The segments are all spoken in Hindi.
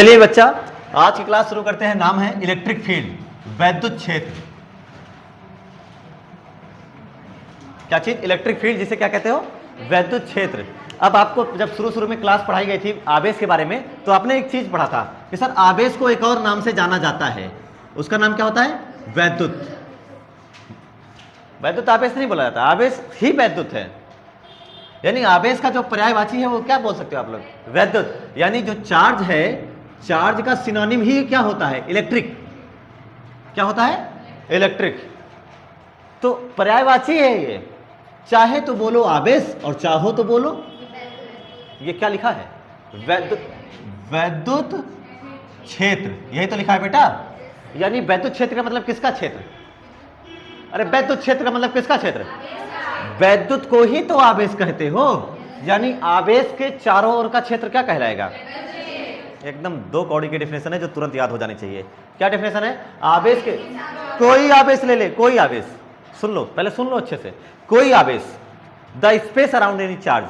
चलिए बच्चा, आज की क्लास शुरू करते हैं। नाम है इलेक्ट्रिक फील्ड, वैद्युत क्षेत्र। क्या चीज? इलेक्ट्रिक फील्ड, जिसे क्या कहते हो? वैद्युत क्षेत्र। अब आपको जब शुरू में क्लास पढ़ाई गई थी आवेश के बारे में, तो आपने एक चीज पढ़ा था कि सर आवेश को एक और नाम से जाना जाता है, उसका नाम क्या होता है? वैद्युत। वैद्युत आवेश नहीं बोला जाता, आवेश ही वैद्युत है। यानी आवेश का जो पर्यायवाची है वो क्या बोल सकते हो आप लोग? वैद्युत। यानी जो चार्ज है, चार्ज का सिनोनिम ही क्या होता है? इलेक्ट्रिक। क्या होता है? इलेक्ट्रिक। तो पर्यायवाची है ये, चाहे तो बोलो आवेश और चाहो तो बोलो, ये क्या लिखा है? वैद्युत। वैद्युत क्षेत्र, यही तो लिखा है बेटा। यानी वैद्युत क्षेत्र का मतलब किसका क्षेत्र? अरे वैद्युत क्षेत्र का मतलब किसका क्षेत्र? वैद्युत को ही तो आवेश कहते हो। यानी आवेश के चारों ओर का क्षेत्र क्या कहलाएगा? एकदम दो कौड़ी की डेफिनेशन है जो तुरंत याद हो जानी चाहिए। क्या डेफिनेशन है? आवेश के, कोई आवेश ले ले, कोई आवेश, सुन लो पहले, सुन लो अच्छे से। कोई आवेश, the space around any charge,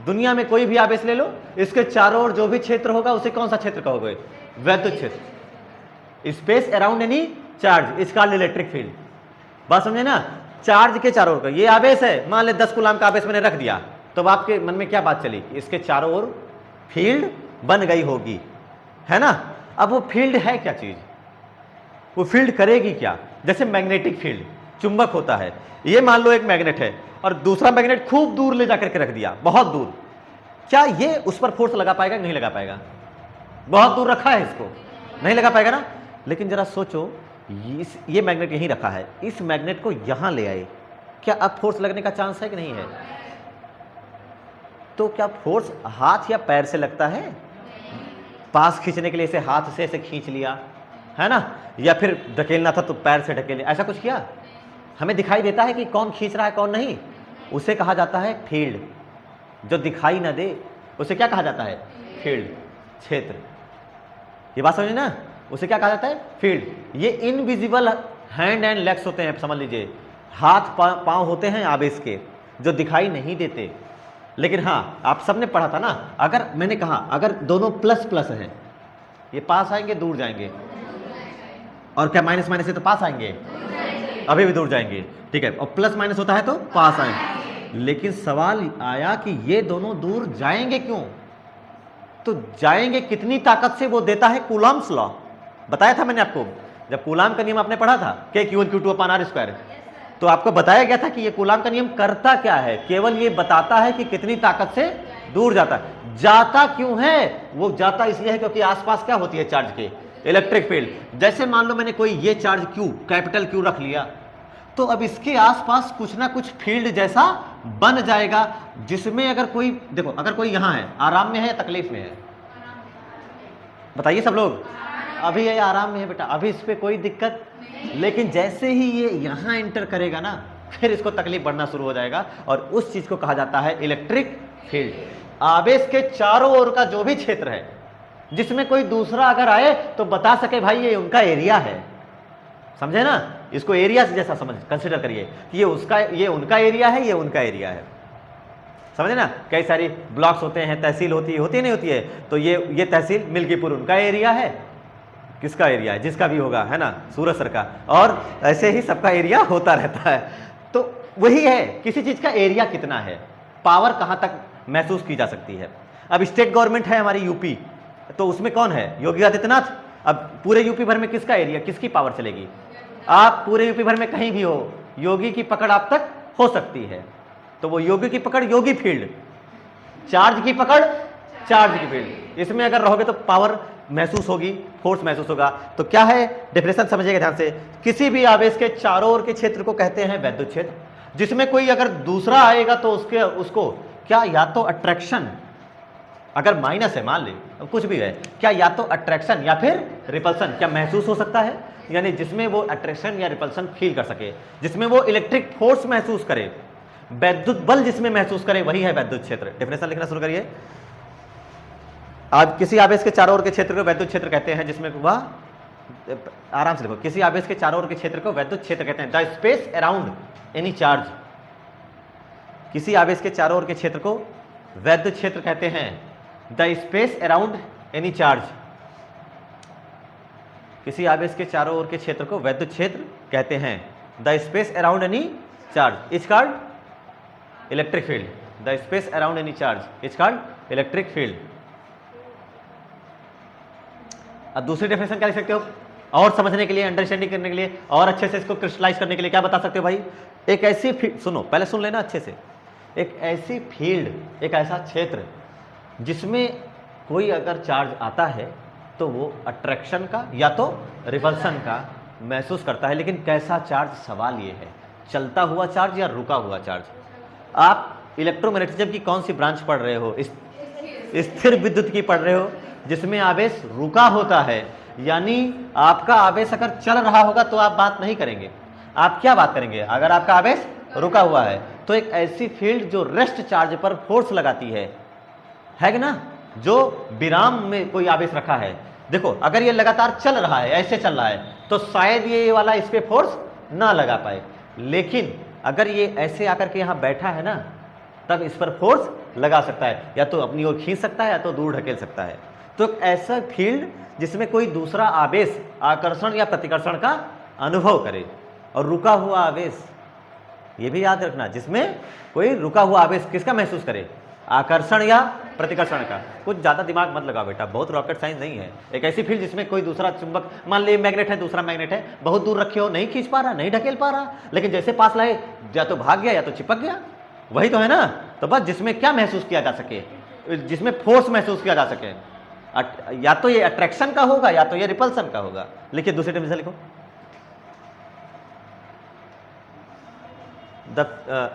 दुनिया में कोई भी आवेश ले लो, इसके चारों ओर जो भी क्षेत्र होगा उसे कौन सा क्षेत्र कहोगे? वैद्युत क्षेत्र। Space around any charge is called electric field. बात समझे ना? चार्ज के चारों ओर का ये आवेश है, मान ले 10 कूलाम का आवेश मैंने रख दिया, तो आपके मन में क्या बात चली? इसके चारों ओर फील्ड बन गई होगी, है ना? अब वो फील्ड है क्या चीज? वो फील्ड करेगी क्या? जैसे मैग्नेटिक फील्ड, चुंबक होता है। ये मान लो एक मैग्नेट है और दूसरा मैग्नेट खूब दूर ले जाकर के रख दिया, बहुत दूर। क्या ये उस पर फोर्स लगा पाएगा कि नहीं लगा पाएगा? बहुत दूर रखा है, इसको नहीं लगा पाएगा ना। लेकिन जरा सोचो, ये मैग्नेट यहीं रखा है, इस मैग्नेट को यहां ले आए, क्या अब फोर्स लगने का चांस है कि नहीं है? तो क्या फोर्स हाथ या पैर से लगता है? पास खींचने के लिए इसे हाथ से ऐसे खींच लिया, है ना, या फिर ढकेलना था तो पैर से ढकेल, ऐसा कुछ किया? हमें दिखाई देता है कि कौन खींच रहा है कौन नहीं। उसे कहा जाता है फील्ड। जो दिखाई ना दे उसे क्या कहा जाता है? फील्ड, क्षेत्र। ये बात समझे ना? उसे क्या कहा जाता है? फील्ड। ये इनविजिबल हैंड एंड लेग्स होते हैं, समझ लीजिए, हाथ पांव होते हैं आवेश के, जो दिखाई नहीं देते। लेकिन हाँ, आप सबने पढ़ा था ना, अगर मैंने कहा अगर दोनों प्लस प्लस हैं, ये पास आएंगे दूर जाएंगे, और क्या माइनस माइनस से तो पास आएंगे, अभी भी दूर जाएंगे, ठीक है। और प्लस माइनस होता है तो पास आएंगे। लेकिन सवाल आया कि ये दोनों दूर जाएंगे क्यों? तो जाएंगे कितनी ताकत से? वो देता है कूलॉम्स लॉ। बताया था मैंने आपको, जब कूलाम का नियम आपने पढ़ा था, Q1Q2/R², तो आपको बताया गया था कि ये कूलाम का नियम करता क्या है? केवल ये बताता है कि कितनी ताकत से दूर जाता है। जाता क्यों है? वो जाता इसलिए है क्योंकि आसपास क्या होती है चार्ज के? Electric field. जैसे मान लो मैंने कोई ये चार्ज Q, कैपिटल Q रख लिया, तो अब इसके आसपास कुछ ना कुछ फील्ड जैसा बन जाएगा, जिसमें अगर कोई, देखो अगर कोई यहां है, आराम में है या तकलीफ में है? बताइए सब लोग। अभी ये आराम में है बेटा, अभी इस पे कोई दिक्कत। लेकिन जैसे ही ये यहां एंटर करेगा ना, फिर इसको तकलीफ बढ़ना शुरू हो जाएगा, और उस चीज को कहा जाता है इलेक्ट्रिक फील्ड। आवेश के चारों ओर का जो भी क्षेत्र है, जिसमें कोई दूसरा अगर आए तो बता सके भाई ये उनका एरिया है। समझे ना? इसको एरिया से जैसा समझ, कंसिडर करिए कि ये उनका एरिया है, ये उनका एरिया है। समझे ना? कई सारी ब्लॉक्स होते हैं, तहसील होती है नहीं होती है, तो ये तहसील मिल्कीपुर उनका एरिया है। किसका एरिया है? जिसका भी होगा, है ना, सूरत सर का। और ऐसे ही सबका एरिया होता रहता है। तो वही है, किसी चीज का एरिया कितना है, पावर कहां तक महसूस की जा सकती है। अब स्टेट गवर्नमेंट है हमारी यूपी, तो उसमें कौन है? योगी आदित्यनाथ। अब पूरे यूपी भर में किसका एरिया, किसकी पावर चलेगी? आप पूरे यूपी भर में कहीं भी हो, योगी की पकड़ आप तक हो सकती है। तो वो योगी की पकड़ योगी फील्ड, चार्ज की पकड़ चार्ज की फील्ड। इसमें अगर रहोगे तो पावर महसूस होगी, फोर्स महसूस होगा। तो क्या है डेफिनेशन, समझिएगा ध्यान से। किसी भी आवेश के चारों ओर के क्षेत्र को कहते हैं वैद्युत क्षेत्र, जिसमें कोई अगर दूसरा आएगा तो उसको क्या, या तो अट्रैक्शन, अगर माइनस है मान ले, कुछ भी है, क्या या तो अट्रैक्शन या फिर रिपल्सन क्या महसूस हो सकता है? यानी जिसमें वो अट्रैक्शन या रिपल्सन फील कर सके, जिसमें वो इलेक्ट्रिक फोर्स महसूस करे, वैद्युत बल जिसमें महसूस करे, वही है वैद्युत क्षेत्र। डेफिनेशन लिखना शुरू करिए। आज किसी आवेश के चारों ओर के क्षेत्र को वैद्युत क्षेत्र कहते हैं, जिसमें वह, आराम से देखो, किसी आवेश के चारों ओर के क्षेत्र को वैद्युत क्षेत्र कहते हैं, the space around any charge. किसी आवेश के चारों ओर के क्षेत्र को वैद्युत क्षेत्र कहते हैं, the space around any charge. किसी आवेश के चारों ओर के क्षेत्र को वैद्युत क्षेत्र कहते हैं। The space around any charge is called electric field. The space around any charge is called electric field. अब दूसरी डेफिनेशन क्या लिख सकते हो और समझने के लिए, अंडरस्टैंडिंग करने के लिए और अच्छे से इसको क्रिस्टलाइज करने के लिए क्या बता सकते हो भाई? एक ऐसी फील्ड, सुनो पहले सुन लेना अच्छे से, एक ऐसी फील्ड, एक ऐसा क्षेत्र जिसमें कोई अगर चार्ज आता है तो वो अट्रैक्शन का या तो रिपल्सन का महसूस करता है। लेकिन कैसा चार्ज, सवाल ये है, चलता हुआ चार्ज या रुका हुआ चार्ज? आप इलेक्ट्रोमैग्नेटिज्म की कौन सी ब्रांच पढ़ रहे हो? स्थिर विद्युत की पढ़ रहे हो, जिसमें आवेश रुका होता है। यानी आपका आवेश अगर चल रहा होगा तो आप बात नहीं करेंगे। आप क्या बात करेंगे? अगर आपका आवेश रुका हुआ है तो एक ऐसी फील्ड जो रेस्ट चार्ज पर फोर्स लगाती है कि ना, जो विराम में कोई आवेश रखा है। देखो अगर ये लगातार चल रहा है, ऐसे चल रहा है, तो शायद ये वाला इस पे फोर्स ना लगा पाए। लेकिन अगर ये ऐसे आकर के यहाँ बैठा है ना, तब इस पर फोर्स लगा सकता है, या तो अपनी ओर खींच सकता है या तो दूर ढकेल सकता है। तो ऐसा फील्ड जिसमें कोई दूसरा आवेश आकर्षण या प्रतिकर्षण का अनुभव करे। और रुका हुआ आवेश, ये भी याद रखना, जिसमें कोई रुका हुआ आवेश किसका महसूस करे? आकर्षण या प्रतिकर्षण का। कुछ ज़्यादा दिमाग मत लगाओ बेटा, बहुत रॉकेट साइंस नहीं है। एक ऐसी फील्ड जिसमें कोई दूसरा चुंबक, मान लीजिए मैग्नेट है, दूसरा मैग्नेट है, बहुत दूर रखे हो, नहीं खींच पा रहा, नहीं ढकेल पा रहा, लेकिन जैसे पास लाए या तो भाग गया या तो चिपक गया। वही तो है ना। तो बस जिसमें क्या महसूस किया जा सके, जिसमें फोर्स महसूस किया जा सके, या तो ये अट्रैक्शन का होगा या तो ये रिपल्सन का होगा। लिखिए दूसरी डेफिनेशन लिखो।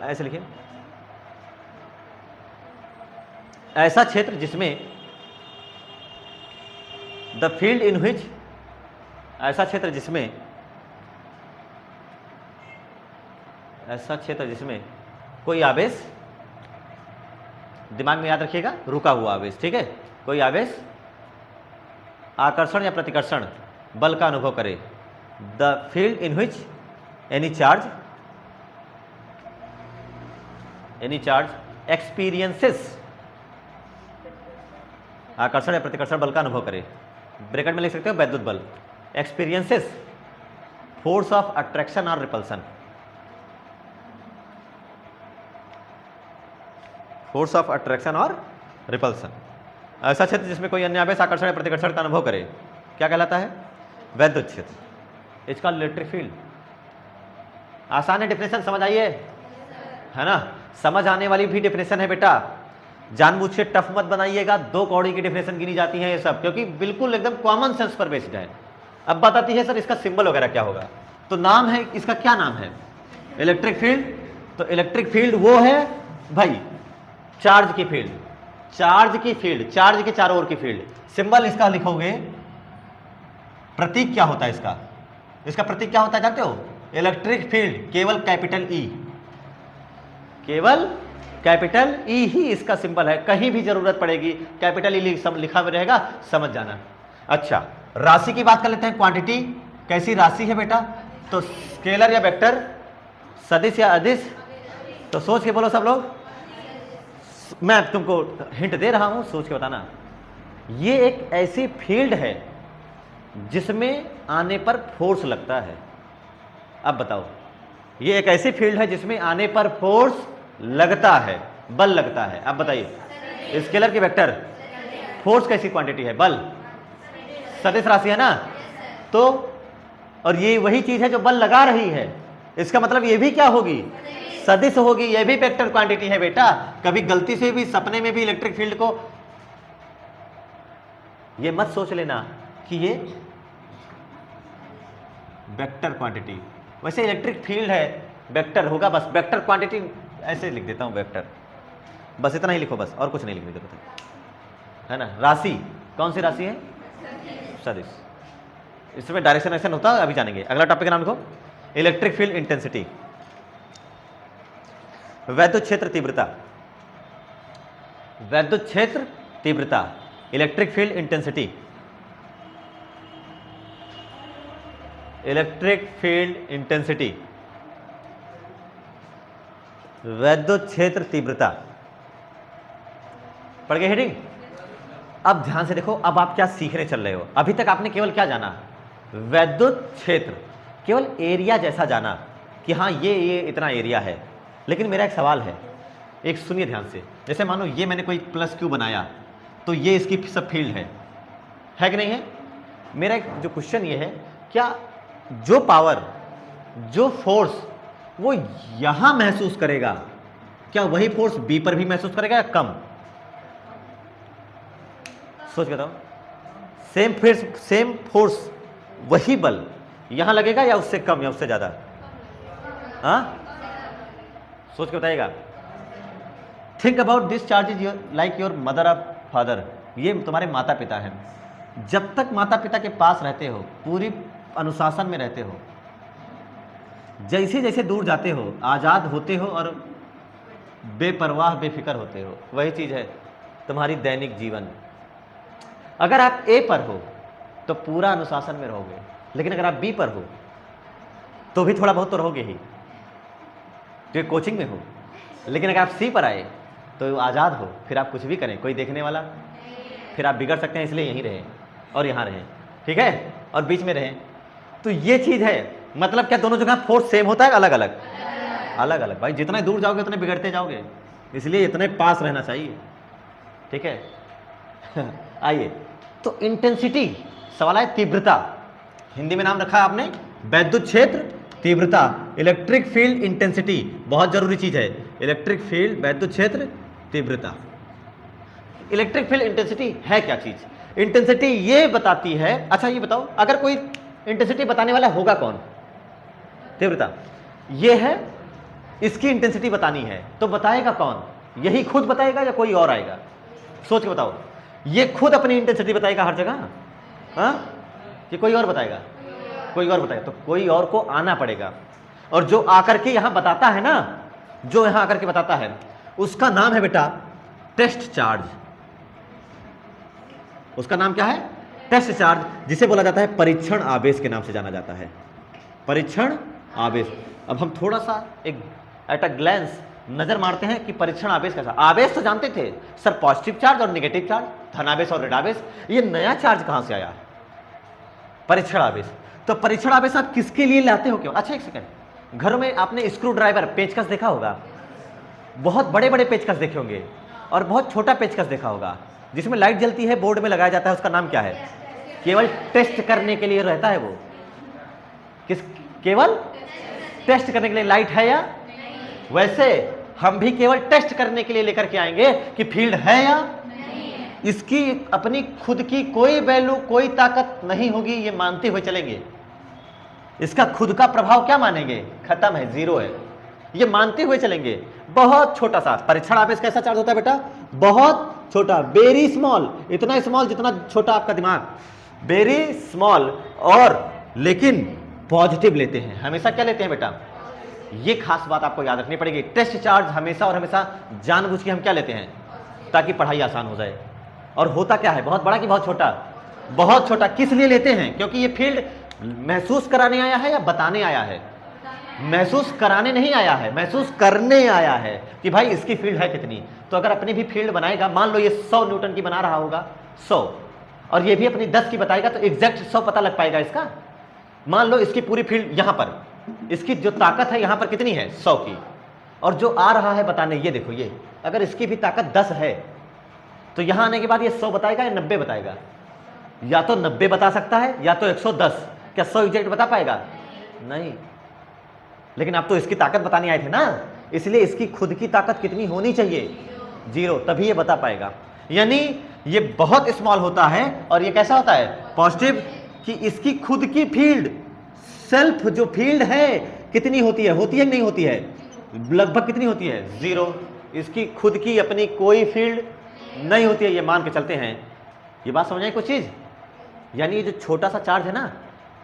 ऐसे लिखिए, ऐसा क्षेत्र जिसमें द फील्ड इन व्हिच, ऐसा क्षेत्र जिसमें, ऐसा क्षेत्र जिसमें कोई आवेश, दिमाग में याद रखिएगा, रुका हुआ आवेश, ठीक है, कोई आवेश आकर्षण या प्रतिकर्षण बल का अनुभव करे। The field in which any charge experiences, आकर्षण या प्रतिकर्षण बल का अनुभव करे। ब्रैकेट में लिख सकते हो वैद्युत बल। एक्सपीरियंसेस फोर्स ऑफ अट्रैक्शन और रिपल्सन, फोर्स ऑफ अट्रैक्शन और रिपल्सन। ऐसा क्षेत्र जिसमें कोई अन्य आवेश आकर्षण या प्रतिकर्षण का अनुभव करे, क्या कहलाता है? वैद्युत क्षेत्र। इसका इलेक्ट्रिक फील्ड। आसान है डेफिनेशन, समझ आइए, है ना? समझ आने वाली भी डेफिनेशन है बेटा, जानबूझ के टफ मत बनाइएगा। 2 कौड़ी की डेफिनेशन गिनी जाती है ये सब, क्योंकि बिल्कुल एकदम कॉमन सेंस पर बेस्ड है। अब बताती है सर इसका सिंबल वगैरह क्या होगा, तो नाम है इसका, क्या नाम है? Electric field. तो इलेक्ट्रिक फील्ड वो है भाई चार्ज की फील्ड, चार्ज की फील्ड, चार्ज के चारों ओर की फील्ड। सिंबल इसका लिखोगे, प्रतीक क्या होता है इसका? इसका प्रतीक क्या होता है जानते हो? इलेक्ट्रिक फील्ड, केवल कैपिटल ई, केवल कैपिटल ई ही इसका सिंबल है। कहीं भी जरूरत पड़ेगी कैपिटल ई लिखा हुआ रहेगा, समझ जाना। अच्छा, राशि की बात कर लेते हैं। क्वांटिटी कैसी राशि है बेटा? तो स्केलर या वेक्टर, सदिश या अदिश? तो सोच के बोलो सब लोग। मैं तुमको हिंट दे रहा हूं, सोच के बताना। ये एक ऐसी फील्ड है जिसमें आने पर फोर्स लगता है। अब बताओ, ये एक ऐसी फील्ड है जिसमें आने पर फोर्स लगता है, बल लगता है। अब बताइए, स्केलर की वेक्टर, फोर्स कैसी क्वांटिटी है? बल, सदिश राशि है ना। तो और ये वही चीज है जो बल लगा रही है, इसका मतलब ये भी क्या होगी? सदिश होगी। ये भी वेक्टर क्वांटिटी है बेटा। कभी गलती से भी सपने में भी इलेक्ट्रिक फील्ड को ये मत सोच लेना कि ये वेक्टर क्वांटिटी, वैसे इलेक्ट्रिक फील्ड है, वेक्टर होगा, बस वेक्टर क्वांटिटी ऐसे लिख देता हूं, वेक्टर, बस इतना ही लिखो, बस और कुछ नहीं लिखने की जरूरत है ना। राशि कौन सी राशि है? सदिश। इसमें डायरेक्शन एक्शन होता है, अभी जानेंगे। अगला टॉपिक का नाम लिखो, इलेक्ट्रिक फील्ड इंटेंसिटी। वैद्युत क्षेत्र तीव्रता, वैद्युत क्षेत्र तीव्रता, electric field intensity. Electric field intensity, वैद्युत क्षेत्र तीव्रता। पढ़ गए हेडिंग? अब ध्यान से देखो, अब आप क्या सीखने चल रहे हो। अभी तक आपने केवल क्या जाना? वैद्युत क्षेत्र केवल एरिया जैसा जाना कि हाँ ये इतना एरिया है। लेकिन मेरा एक सवाल है, एक सुनिए ध्यान से। जैसे मानो ये मैंने कोई प्लस क्यू बनाया तो ये इसकी सब फील्ड है कि नहीं है? मेरा एक जो क्वेश्चन ये है, क्या जो पावर, जो फोर्स वो यहां महसूस करेगा, क्या वही फोर्स बी पर भी महसूस करेगा या कम? सोच के बताओ। सेम फोर्स, वही बल यहां लगेगा या उससे कम या उससे ज्यादा? हाँ, सोच के बताइएगा। Think about this charge is like your mother और फादर। ये तुम्हारे माता पिता हैं। जब तक माता पिता के पास रहते हो, पूरी अनुशासन में रहते हो, जैसे जैसे दूर जाते हो आज़ाद होते हो और बेपरवाह बेफिक्र होते हो। वही चीज़ है तुम्हारी दैनिक जीवन। अगर आप ए पर हो तो पूरा अनुशासन में रहोगे, लेकिन अगर आप बी पर हो तो भी थोड़ा बहुत तो रहोगे ही, जो कोचिंग में हो। लेकिन अगर आप सी पर आए तो आज़ाद हो, फिर आप कुछ भी करें, कोई देखने वाला, फिर आप बिगड़ सकते हैं, इसलिए यहीं रहें और यहाँ रहें, ठीक है, और बीच में रहें। तो ये चीज़ है। मतलब क्या दोनों जगह फोर्स सेम होता है, अलग अलग? अलग अलग। भाई जितना दूर जाओगे उतने बिगड़ते जाओगे, इसलिए इतने पास रहना चाहिए, ठीक है। आइए, तो इंटेंसिटी, सवाल है तीव्रता। हिंदी में नाम रखा है आपने वैद्युत क्षेत्र तीव्रता, इलेक्ट्रिक फील्ड इंटेंसिटी। बहुत जरूरी चीज है, इलेक्ट्रिक फील्ड वैद्युत क्षेत्र तीव्रता। इलेक्ट्रिक फील्ड इंटेंसिटी है क्या चीज? इंटेंसिटी ये बताती है, अच्छा ये बताओ, अगर कोई इंटेंसिटी बताने वाला होगा कौन? तीव्रता। ये है, इसकी इंटेंसिटी बतानी है तो बताएगा कौन? यही खुद बताएगा या कोई और आएगा? सोच के बताओ। ये खुद अपनी इंटेंसिटी बताएगा हर जगह, हाँ, कि कोई और बताएगा? कोई और बताएगा। तो कोई और को आना पड़ेगा, और जो आकर के यहां बताता है ना, जो यहां आकर के बताता है, उसका नाम है बेटा टेस्ट चार्ज। उसका नाम क्या है? टेस्ट चार्ज, जिसे बोला जाता है परीक्षण आवेश के नाम से जाना जाता है, परीक्षण आवेश। अब हम थोड़ा सा एक एट अ ग्लैंस नजर मारते हैं कि परीक्षण आवेश कैसा। आवेश तो जानते थे सर, पॉजिटिव चार्ज और नेगेटिव चार्ज, धनावेश और ऋणावेश। ये नया चार्ज कहां से आया? परीक्षण आवेश। तो परीक्षण आवेश आप किसके लिए लाते हो? क्यों? अच्छा एक सेकंड, घरों में आपने स्क्रू ड्राइवर, पेचकस देखा होगा, बहुत बड़े बड़े पेचकस देखे होंगे, और बहुत छोटा पेचकस देखा होगा जिसमें लाइट जलती है, बोर्ड में लगाया जाता है। उसका नाम क्या है? केवल टेस्ट करने के लिए रहता है वो। किस? केवल टेस्ट करने के लिए लाइट है या? वैसे हम भी केवल टेस्ट करने के लिए लेकर के आएंगे कि फील्ड है या नहीं। इसकी अपनी खुद की कोई वैल्यू, कोई ताकत नहीं होगी, ये मानते हुए चलेंगे। इसका खुद का प्रभाव क्या मानेंगे? खत्म है, जीरो है, ये मानते हुए चलेंगे। बहुत छोटा सा परीक्षण आवेश कैसा चार्ज होता है बेटा? बहुत छोटा, वेरी स्मॉल, इतना स्मॉल जितना छोटा आपका दिमाग, वेरी स्मॉल। और लेकिन पॉजिटिव लेते हैं हमेशा। क्या लेते हैं बेटा? ये खास बात आपको याद रखनी पड़ेगी। टेस्ट चार्ज हमेशा और हमेशा जानबूझ के हम क्या लेते हैं? ताकि पढ़ाई आसान हो जाए। और होता क्या है? बहुत बड़ा कि बहुत छोटा? बहुत छोटा। किस लिए लेते हैं? क्योंकि ये फील्ड महसूस कराने आया है या बताने आया है? महसूस कराने नहीं आया है, महसूस करने आया है कि भाई इसकी फील्ड है कितनी। तो अगर अपनी भी फील्ड बनाएगा, मान लो ये 100 न्यूटन की बना रहा होगा, 100, और ये भी अपनी 10 की बताएगा, तो एग्जैक्ट 100 पता लग पाएगा इसका। मान लो इसकी पूरी फील्ड यहां पर, इसकी जो ताकत है यहां पर कितनी है? 100 की, और जो आ रहा है बताने, ये देखो, ये अगर इसकी भी ताकत 10 है तो यहां आने के बाद ये 100 बताएगा या 90 बताएगा? या तो 90 बता सकता है या तो 110। क्या 100 एग्जैक्ट बता पाएगा? नहीं। लेकिन आप तो इसकी ताकत बताने आए थे ना, इसलिए इसकी खुद की ताकत कितनी होनी चाहिए? 0, तभी ये बता पाएगा। यानी ये बहुत स्मॉल होता है, और ये कैसा होता है? पॉजिटिव, कि इसकी खुद की फील्ड, सेल्फ जो फील्ड है कितनी होती है? होती है नहीं होती है? लगभग कितनी होती है? 0। इसकी खुद की अपनी कोई फील्ड नहीं होती है, ये मान के चलते हैं। ये बात समझ आई कुछ चीज? यानी ये जो छोटा सा चार्ज है ना,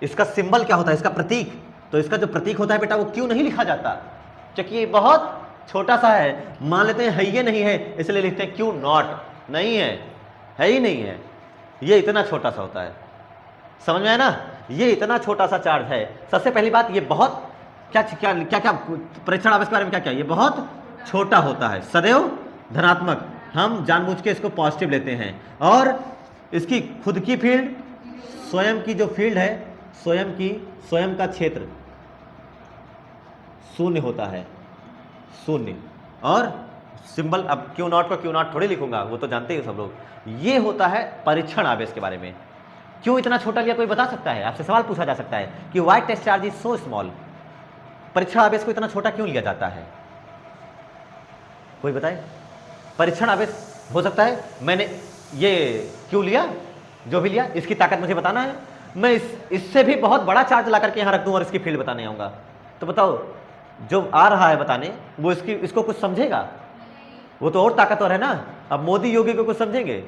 इसका सिंबल क्या होता है? इसका प्रतीक। तो इसका जो प्रतीक होता है बेटा, वो क्यों नहीं लिखा जाता? क्योंकि ये बहुत छोटा सा है। मान लेते हैं ये नहीं है, इसलिए लिखते हैं क्यू नॉट। नहीं है, है ही नहीं है, ये इतना छोटा सा होता है। समझ में आया ना? ये इतना छोटा सा चार्ज है। सबसे पहली बात, ये बहुत क्या क्या क्या क्या परीक्षण आवेश के बारे में क्या क्या? ये बहुत छोटा होता है, सदैव धनात्मक। हम जानबूझ के इसको पॉजिटिव लेते हैं। और इसकी खुद की फील्ड, स्वयं की जो फील्ड है, स्वयं का क्षेत्र शून्य होता है, शून्य। और सिंबल, अब क्यू नॉट को क्यू नॉट थोड़ी लिखूंगा, वो तो जानते ही सब लोग। ये होता है परीक्षण आवेश के बारे में। क्यों इतना छोटा लिया, कोई बता सकता है? आपसे सवाल पूछा जा सकता है कि why test charge is so small, परीक्षण आवेश को इतना छोटा क्यों लिया जाता है? कोई बताए? परीक्षण आवेश हो सकता है मैंने ये क्यों लिया, जो भी लिया, इसकी ताकत मुझे बताना है, मैं इससे भी बहुत बड़ा चार्ज ला करके यहां रख दूं और इसकी फील्ड बताने आऊंगा, तो बताओ जो आ रहा है बताने वो इसको कुछ समझेगा? वो तो और ताकतवर है ना। अब मोदी योगी को कुछ समझेंगे?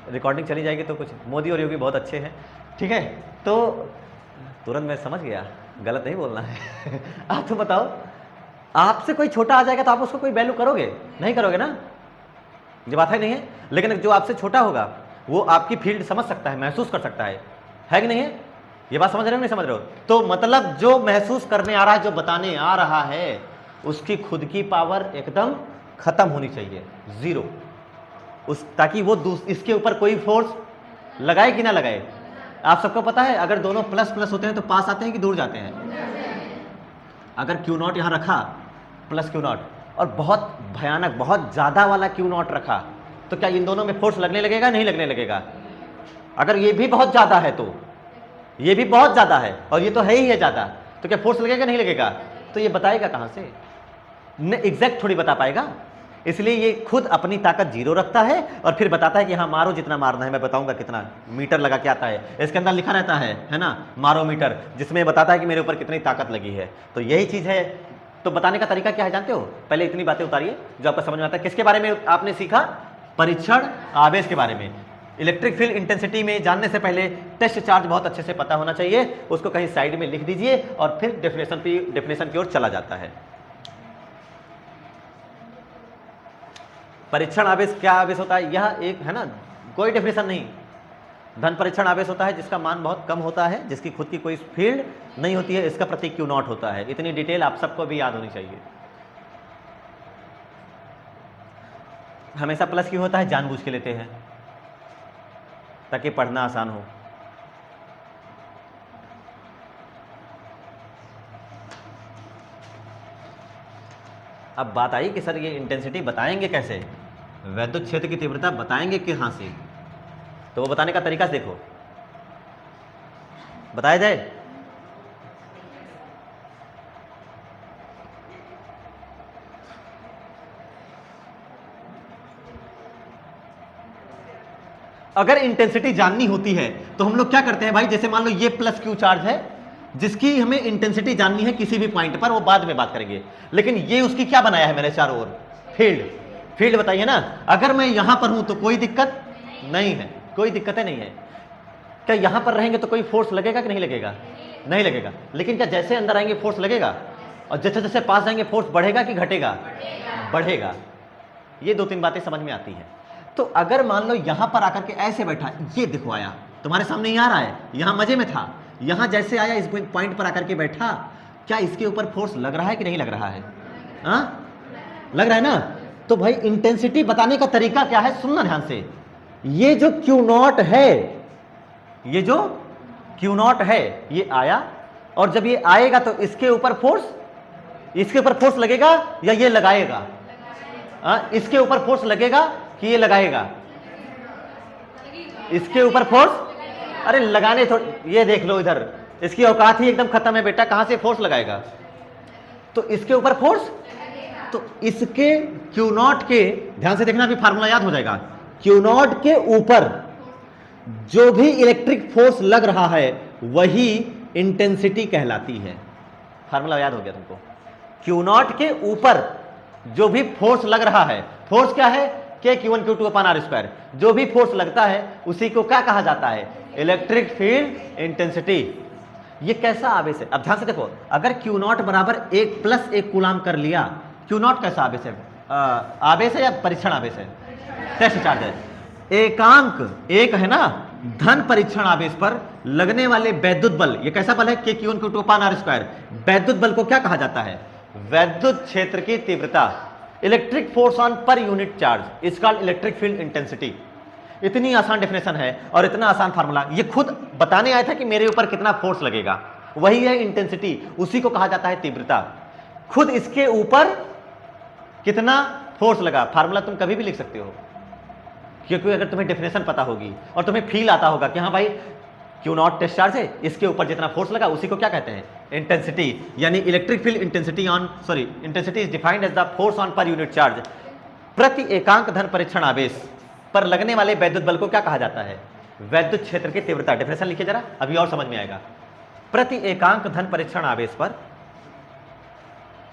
रिकॉर्डिंग चली जाएगी तो कुछ, मोदी और योगी बहुत अच्छे हैं, ठीक है, तो तुरंत मैं समझ गया, गलत नहीं बोलना है। आप तो बताओ, आपसे कोई छोटा आ जाएगा तो आप उसको कोई वैल्यू करोगे? नहीं करोगे ना, ये बात है नहीं है। लेकिन जो आपसे छोटा होगा वो आपकी फील्ड समझ सकता है, महसूस कर सकता है कि नहीं है? ये बात समझ रहे हो नहीं समझ रहे हो? तो मतलब जो महसूस करने आ रहा है, जो बताने आ रहा है, उसकी खुद की पावर एकदम खत्म होनी चाहिए, जीरो, ताकि वो इसके ऊपर कोई फोर्स लगाए कि ना लगाए। आप सबको पता है अगर दोनों प्लस प्लस होते हैं तो पास आते हैं कि दूर जाते हैं? अगर क्यू नॉट यहां रखा, प्लस क्यू नॉट, और बहुत भयानक बहुत ज्यादा वाला क्यू नॉट रखा, तो क्या इन दोनों में फोर्स लगने लगेगा? नहीं लगने लगेगा। अगर ये भी बहुत ज्यादा है तो ये भी बहुत ज्यादा है और ये तो है ही है ज्यादा, तो क्या फोर्स लगेगा? नहीं लगेगा। तो ये बताएगा कहां से? एग्जैक्ट थोड़ी बता पाएगा। इसलिए ये खुद अपनी ताकत जीरो रखता है और फिर बताता है कि हाँ मारो जितना मारना है, मैं बताऊंगा कितना मीटर लगा के आता है, इसके अंदर लिखा रहता है ना, मारो मीटर, जिसमें बताता है कि मेरे ऊपर कितनी ताकत लगी है। तो यही चीज है। तो बताने का तरीका क्या है जानते हो? पहले इतनी बातें उतारिए जो आपको समझ में आता है। किसके बारे में आपने सीखा? परीक्षण आवेश के बारे में। इलेक्ट्रिक फील्ड इंटेंसिटी में जानने से पहले टेस्ट चार्ज बहुत अच्छे से पता होना चाहिए, उसको कहीं साइड में लिख दीजिए और फिर डेफिनेशन की ओर चला जाता है। परीक्षण आवेश क्या आवेश होता है? यह एक है ना, कोई डेफिनेशन नहीं। धन परीक्षण आवेश होता है जिसका मान बहुत कम होता है, जिसकी खुद की कोई फील्ड नहीं होती है, इसका प्रतीक क्यू नॉट होता है। इतनी डिटेल आप सबको भी याद होनी चाहिए। हमेशा प्लस क्यों होता है? जानबूझ के लेते हैं ताकि पढ़ना आसान हो। अब बात आई कि सर ये इंटेंसिटी बताएंगे कैसे, वैद्युत क्षेत्र की तीव्रता बताएंगे कहां से? तो वो बताने का तरीका देखो, बताया जाए। अगर इंटेंसिटी जाननी होती है तो हम लोग क्या करते हैं भाई? जैसे मान लो ये प्लस क्यू चार्ज है जिसकी हमें इंटेंसिटी जाननी है किसी भी पॉइंट पर, वो बाद में बात करेंगे। लेकिन ये उसकी क्या बनाया है मेरे चारों ओर? फील्ड बताइए ना। अगर मैं यहां पर हूं तो कोई दिक्कत नहीं है, कोई दिक्कत नहीं है। क्या यहां पर रहेंगे तो कोई फोर्स लगेगा कि नहीं लगेगा? नहीं लगेगा। लेकिन क्या जैसे अंदर आएंगे फोर्स लगेगा? और जैसे जैसे पास जाएंगे फोर्स बढ़ेगा कि घटेगा? बढ़ेगा। ये दो तीन बातें समझ में आती है। तो अगर मान लो यहां पर आकर के ऐसे बैठा, ये देखो आया तुम्हारे सामने, यहां आ रहा है, यहां मजे में था, यहां जैसे आया इस पॉइंट पर आकर के बैठा, क्या इसके ऊपर फोर्स लग रहा है कि नहीं लग रहा है? लग रहा है ना। तो भाई इंटेंसिटी बताने का तरीका क्या है? सुनना ध्यान से। ये जो क्यू नॉट है, ये जो क्यू नॉट है, ये आया, और जब ये आएगा तो इसके ऊपर फोर्स लगेगा या ये लगाएगा? इसके ऊपर फोर्स लगेगा कि ये लगाएगा? इसके ऊपर फोर्स, अरे लगाने थोड़ी, ये देख लो इधर, इसकी औकात ही एकदम खत्म है बेटा, कहां से फोर्स लगाएगा? तो इसके ऊपर फोर्स, तो इसके क्यू नॉट के, ध्यान से देखना, अभी फार्मूला याद हो जाएगा। क्यू नॉट के ऊपर जो भी इलेक्ट्रिक फोर्स लग रहा है वही इंटेंसिटी कहलाती है। फार्मूला याद हो गया तुमको? क्यू नॉट के ऊपर जो भी फोर्स लग रहा है, फोर्स क्या है? के Q1 Q2 upon R square. जो भी फोर्स लगता है उसी को क्या कहा जाता है? Electric field intensity. ये कैसा आवेश है? अब ध्यान से देखो, अगर क्यू नॉट बराबर 1 + 1 कूलाम कर लिया, क्यू नॉट कैसा आवेश है? आवेश है या परीक्षण आवेश है? टेस्ट चार्ज है। एकांक एक है ना, धन परीक्षण आवेश पर लगने वाले वैद्युत बल, ये कैसा बल है? के Q1 Q2 upon R square. वैद्युत बल को क्या कहा जाता है? वैद्युत क्षेत्र की तीव्रता, electric force on per unit charge, is called electric field intensity. इतनी आसान डेफिनेशन है और इतना आसान फार्मूला, ये खुद बताने आया था कि मेरे ऊपर कितना फोर्स लगेगा, वही है इंटेंसिटी, उसी को कहा जाता है तीव्रता। खुद इसके ऊपर कितना फोर्स लगा, फार्मूला तुम कभी भी लिख सकते हो, क्योंकि अगर तुम्हें डेफिनेशन पता होगी और तुम्हें फील आता होगा कि हाँ भाई क्यू नॉट टेस्ट चार्ज है, इसके ऊपर जितना फोर्स लगा उसी को क्या कहते हैं, इंटेंसिटी। यानी electric field intensity intensity is defined as the force on per unit charge. प्रति एकांक धन परीक्षण आवेश पर लगने वाले वैद्युत बल को क्या कहा जाता है, वैद्युत क्षेत्र की तीव्रता। डेफिनेशन लिखिए जरा, अभी और समझ में आएगा। प्रति एकांक धन परीक्षण आवेश पर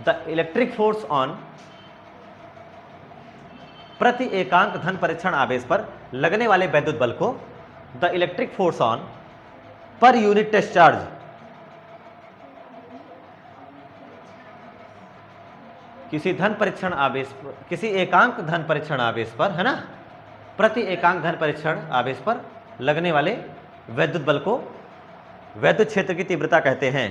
द इलेक्ट्रिक फोर्स ऑन, प्रति एकांक धन परीक्षण आवेश पर लगने वाले वैद्युत बल को the electric force on per unit test charge, किसी धन परीक्षण आवेश पर, किसी एकांक धन परीक्षण आवेश पर, है ना, प्रति एकांक धन परीक्षण आवेश पर लगने वाले वैद्युत बल को वैद्युत क्षेत्र की तीव्रता कहते हैं।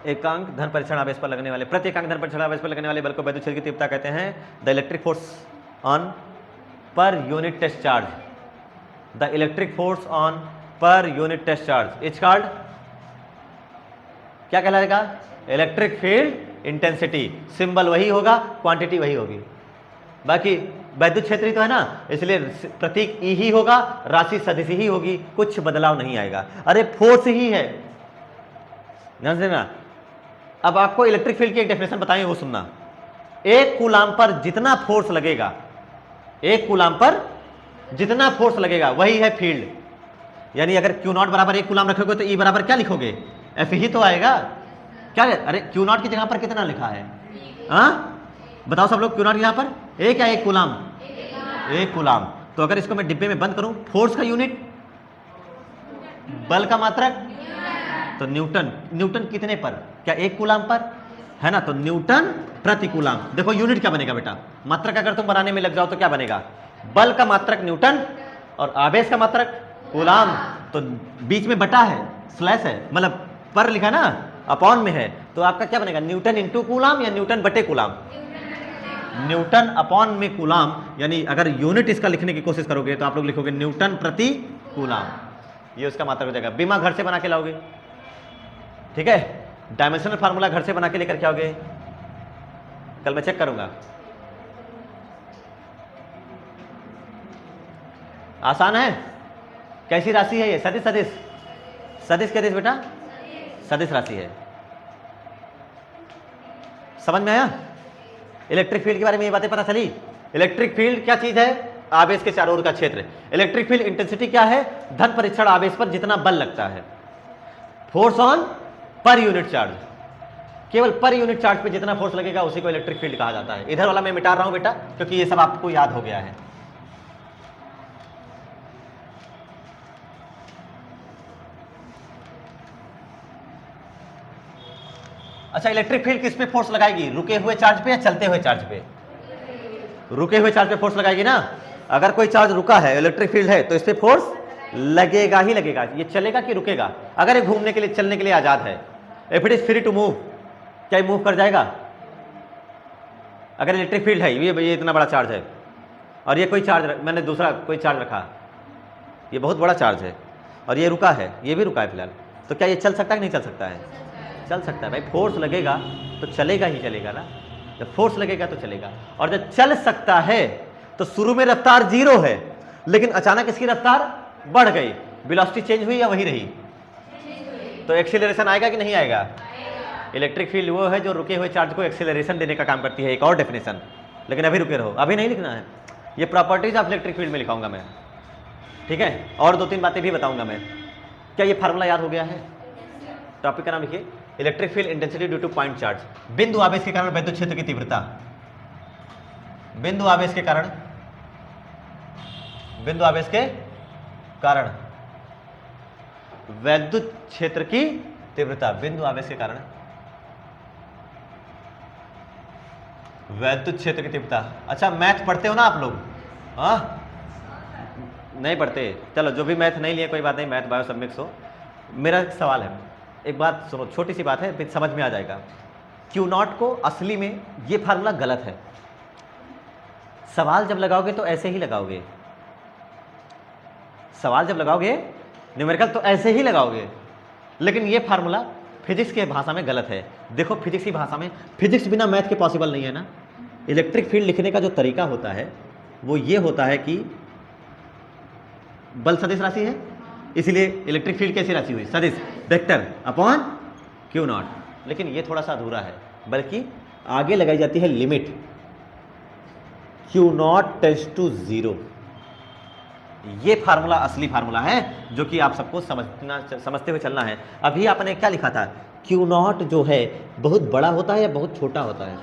एकांक धन परीक्षण आवेश पर लगने वाले, प्रति एकांक धन परीक्षण आवेश पर लगने वाले बल को वैद्युत क्षेत्र की तीव्रता कहते हैं। The electric force on per unit test charge, the electric force on per unit test charge is called, क्या कहलाएगा, इलेक्ट्रिक फील्ड इंटेंसिटी। सिंबल वही होगा, क्वांटिटी वही होगी, बाकी वैद्युत क्षेत्र ही तो है ना, इसलिए प्रतीक ई ही होगा, राशि सदिश ही होगी, कुछ बदलाव नहीं आएगा। अरे फोर्स ही है, ध्यान से ना। अब आपको इलेक्ट्रिक फील्ड की एक डेफिनेशन बताएं, वो सुनना। एक कूलाम पर जितना फोर्स लगेगा, एक कूलाम पर जितना फोर्स लगेगा वही है फील्ड। यानी अगर क्यू नॉट बराबर एक कूलाम रखोगे तो ई बराबर क्या लिखोगे, एफ ही तो आएगा। क्या है? अरे क्यू नॉट की जगह पर कितना लिखा है, हाँ बताओ सब लोग, क्यू नॉट की जगह पर एक क्या, एक कूलाम, एक कूलाम। तो अगर इसको मैं डिब्बे में बंद करूं, फोर्स का यूनिट, बल का मात्रक, तो न्यूटन। न्यूटन कितने पर, क्या एक कूलाम पर, है ना, तो न्यूटन प्रति कूलाम। देखो यूनिट क्या बनेगा बेटा, मात्रक अगर तुम बनाने में लग जाओ तो क्या बनेगा, बल का मात्रक न्यूटन और आवेश का मात्रक कूलाम। तो बीच में बटा है, स्लैश है, मतलब पर लिखा ना, अपॉन में है, तो आपका क्या बनेगा, न्यूटन इंटू कूलाम या न्यूटन बटे कूलाम, न्यूटन अपॉन में कूलाम। यानी अगर यूनिट इसका लिखने की कोशिश करोगे तो आप लोग लिखोगे न्यूटन प्रति कूलाम, ये उसका मात्रक हो जाएगा। बीमा घर से बना के लाओगे, ठीक है, डायमेंशनल फार्मूला घर से बना के लेकर के आओगे, कल मैं चेक करूंगा। आसान है, कैसी राशि है ये, सदिश, सदिश, सदिश क्या बेटा, सदिश राशि है। समझ में आया, इलेक्ट्रिक फील्ड के बारे में ये बातें पता चली। इलेक्ट्रिक फील्ड क्या चीज है, आवेश के चारों ओर का क्षेत्र। इलेक्ट्रिक फील्ड इंटेंसिटी क्या है, धन परीक्षण आवेश पर जितना बल लगता है, force on per unit charge, केवल पर यूनिट चार्ज पे जितना फोर्स लगेगा उसी को इलेक्ट्रिक फील्ड कहा जाता है। इधर वाला मैं मिटा रहा हूं बेटा, क्योंकि ये सब आपको याद हो गया है। अच्छा, इलेक्ट्रिक फील्ड किस पे फोर्स लगाएगी, रुके हुए चार्ज पे या चलते हुए चार्ज पे, रुके हुए चार्ज पे फोर्स लगाएगी ना। अगर कोई चार्ज रुका है, इलेक्ट्रिक फील्ड है, तो इस पे फोर्स लगेगा ही लगेगा। ये चलेगा कि रुकेगा, अगर ये घूमने के लिए, चलने के लिए आजाद है, if it is free to move, क्या ये मूव कर जाएगा। अगर इलेक्ट्रिक फील्ड है, ये इतना बड़ा चार्ज है और ये कोई चार्ज, मैंने दूसरा कोई चार्ज रखा, ये बहुत बड़ा चार्ज है और ये रुका है, ये भी रुका है फिलहाल, तो क्या ये चल सकता है कि नहीं चल सकता है, चल सकता है भाई। फोर्स लगेगा तो चलेगा ही चलेगा ना, जब फोर्स लगेगा तो चलेगा। और जब चल सकता है तो शुरू में रफ्तार 0 है, लेकिन अचानक इसकी रफ्तार बढ़ गई, वेलोसिटी चेंज हुई या वही रही, तो एक्सीलरेशन आएगा कि नहीं आएगा। इलेक्ट्रिक फील्ड वो है जो रुके हुए चार्ज को एक्सीलरेशन देने का काम करती है। एक और डेफिनेशन, लेकिन अभी रुके रहो, अभी नहीं लिखना है, ये प्रॉपर्टीज ऑफ इलेक्ट्रिक फील्ड में लिखाऊंगा मैं, ठीक है, और 2-3 बातें भी बताऊंगा मैं। क्या ये फार्मूला याद हो गया है। टॉपिक का नाम लिखिए, electric field intensity due two point charge. बिंदु आवेश के कारण वैद्युत क्षेत्र की तीव्रता, बिंदु आवेश के कारण, बिंदु आवेश के कारण वैद्युत क्षेत्र की तीव्रता, बिंदु आवेश के कारण वैद्युत क्षेत्र की तीव्रता। अच्छा, मैथ पढ़ते हो ना आप लोग, हाँ नहीं पढ़ते, चलो जो भी मैथ नहीं लिए कोई बात नहीं, मैथ बायो सब मिक्स हो। मेरा एक सवाल है, एक बात सुनो, छोटी सी बात है, फिर समझ में आ जाएगा। Q0 को असली में ये फार्मूला गलत है, सवाल जब लगाओगे तो ऐसे ही लगाओगे, सवाल जब लगाओगे न्यूमेरिकल तो ऐसे ही लगाओगे, लेकिन ये फार्मूला फिजिक्स के भाषा में गलत है। देखो फिजिक्स की भाषा में, फिजिक्स बिना मैथ के पॉसिबल नहीं है ना। इलेक्ट्रिक फील्ड लिखने का जो तरीका होता है वो ये होता है कि बल सदिश राशि है, इसीलिए इलेक्ट्रिक फील्ड कैसी राशि हुई, सदिश, वेक्टर अपॉन क्यू नॉट। लेकिन ये थोड़ा सा अधूरा है, बल्कि आगे लगाई जाती है limit q not tends to 0। ये फार्मूला असली फार्मूला है जो कि आप सबको समझते हुए चलना है। अभी आपने क्या लिखा था, क्यू नॉट जो है बहुत बड़ा होता है या बहुत छोटा होता है?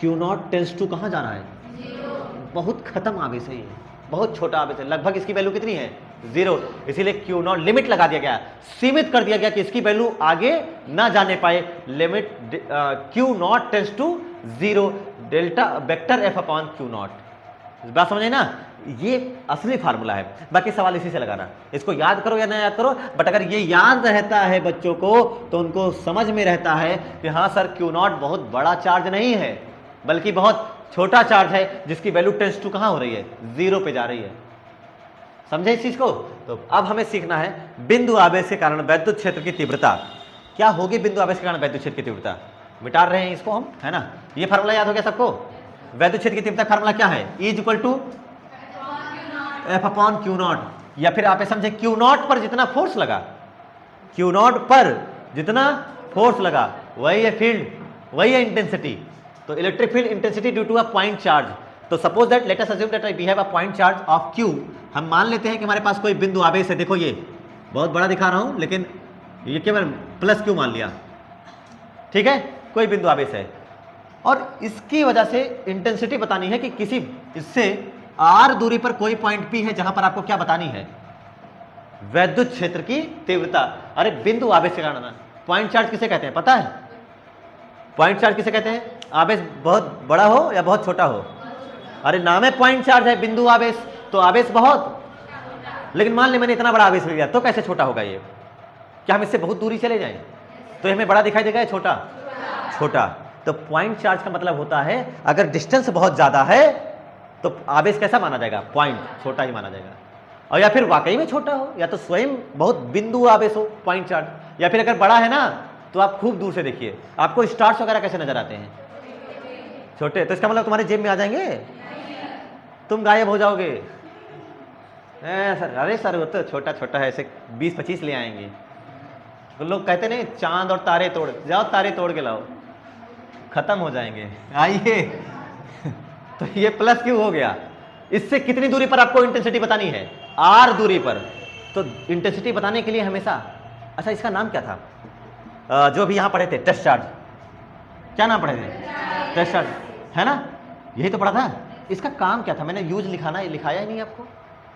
क्यू नॉट टेंड्स टू कहाँ जा रहा है? बहुत खत्म आवेश है, ये बहुत छोटा आवेश है, लगभग इसकी वैल्यू कितनी है? 0। इसीलिए क्यू नॉट लिमिट लगा दिया गया, सीमित कर दिया गया कि इसकी वैल्यू आगे ना जाने पाए। Limit q not tends to 0 delta vector F upon q not. बात समझे ना? ये असली फार्मूला है। बाकी सवाल इसी से लगाना, इसको याद करो या ना याद करो, बट अगर ये याद रहता है बच्चों को तो उनको समझ में रहता है कि हाँ सर क्यू नॉट बहुत बड़ा चार्ज नहीं है, बल्कि बहुत छोटा चार्ज है जिसकी वैल्यू टेंड्स टू कहाँ हो रही है? 0 पे जा रही है। समझे इस चीज को? तो अब हमें सीखना है बिंदु आवेश के कारण वैद्युत क्षेत्र की तीव्रता क्या होगी। बिंदु आवेश के कारण वैद्युत क्षेत्र की तीव्रता मिटा रहे हैं इसको हम, है ना? ये फार्मूला याद हो गया सबको? वैद्युत क्षेत्र की तीव्रता फार्मूला क्या है? E equal to F upon q not, या फिर आप समझे क्यू नॉट पर जितना फोर्स लगा, क्यू नॉट पर जितना फोर्स लगा वही है फील्ड, वही है इंटेंसिटी। तो electric field intensity due to a point charge. तो suppose that let us assume that we have a point charge of Q। हम मान लेते हैं कि हमारे पास कोई बिंदु आवेश है। देखो ये बहुत बड़ा दिखा रहा हूं, लेकिन ये केवल प्लस Q मान लिया, ठीक है? कोई बिंदु आवेश है और इसकी वजह से इंटेंसिटी बतानी है कि किसी इससे r दूरी पर कोई पॉइंट P है जहां पर आपको क्या बतानी है? वैद्युत क्षेत्र की तीव्रता। अरे बिंदु आवेश के कारण, पॉइंट चार्ज किसे कहते हैं पता है? पॉइंट चार्ज किसे कहते हैं? आवेश बहुत बड़ा हो या बहुत छोटा हो? अरे नाम है पॉइंट चार्ज है, बिंदु आवेश, तो आवेश बहुत, लेकिन मान ले मैंने इतना बड़ा आवेश ले लिया तो कैसे छोटा होगा ये? क्या हम इससे बहुत दूरी चले जाएं तो हमें बड़ा दिखाई देगा या छोटा? छोटा। तो पॉइंट चार्ज का मतलब होता है अगर डिस्टेंस बहुत ज्यादा है तो आवेश कैसा माना जाएगा? पॉइंट, छोटा ही माना जाएगा। और या फिर वाकई में छोटा हो, या तो स्वयं बहुत बिंदु आवेश हो पॉइंट चार्ज, या फिर अगर बड़ा है ना तो आप खूब दूर से देखिए, आपको स्टार्स वगैरह कैसे नजर आते हैं? छोटे। तो इसका मतलब तुम्हारे जेब में आ जाएंगे, तुम गायब हो जाओगे। सर अरे सर वो तो छोटा छोटा है, ऐसे 20-25 ले आएंगे। तो लोग कहते नहीं चांद और तारे तोड़ जाओ, तारे तोड़ के लाओ, खत्म हो जाएंगे। आइए तो ये प्लस क्यों हो गया? इससे कितनी दूरी पर आपको इंटेंसिटी बतानी है? r दूरी पर। तो इंटेंसिटी बताने के लिए हमेशा, अच्छा इसका नाम क्या था जो अभी यहां पढ़े थे? Test charge. क्या नाम पढ़े थे? टेस्ट चार्ज, है ना? यही तो पढ़ा था। इसका काम क्या था? मैंने यूज लिखाया ही नहीं आपको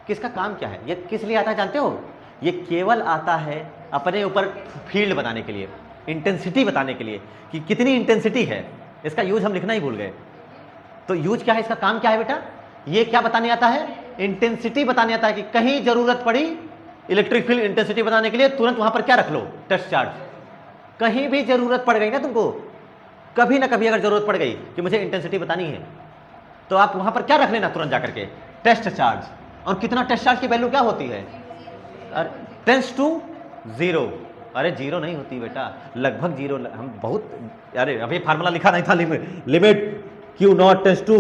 कि इसका काम क्या है। ये किस लिए आता है जानते हो? ये केवल आता है अपने ऊपर फील्ड बताने के लिए, इंटेंसिटी बताने के लिए कि कितनी इंटेंसिटी है। इसका यूज हम लिखना ही भूल गए। तो यूज क्या है, इसका काम क्या है बेटा? ये क्या बताने आता है? इंटेंसिटी बताने आता है कि कहीं जरूरत पड़ी इलेक्ट्रिक फील्ड इंटेंसिटी बताने के लिए, तुरंत वहां पर क्या रख लो? Test charge. कहीं भी जरूरत पड़ गई ना तुमको, कभी ना कभी अगर जरूरत पड़ गई कि मुझे इंटेंसिटी बतानी है, तो आप वहां पर क्या रख लेना तुरंत जाकर के? Test charge. और कितना टेस्ट चार्ज की वैल्यू क्या होती है? Tends to 0। अरे 0 नहीं होती बेटा, लगभग 0। हम बहुत, अरे अभी फार्मूला लिखा नहीं था, limit q not tends to.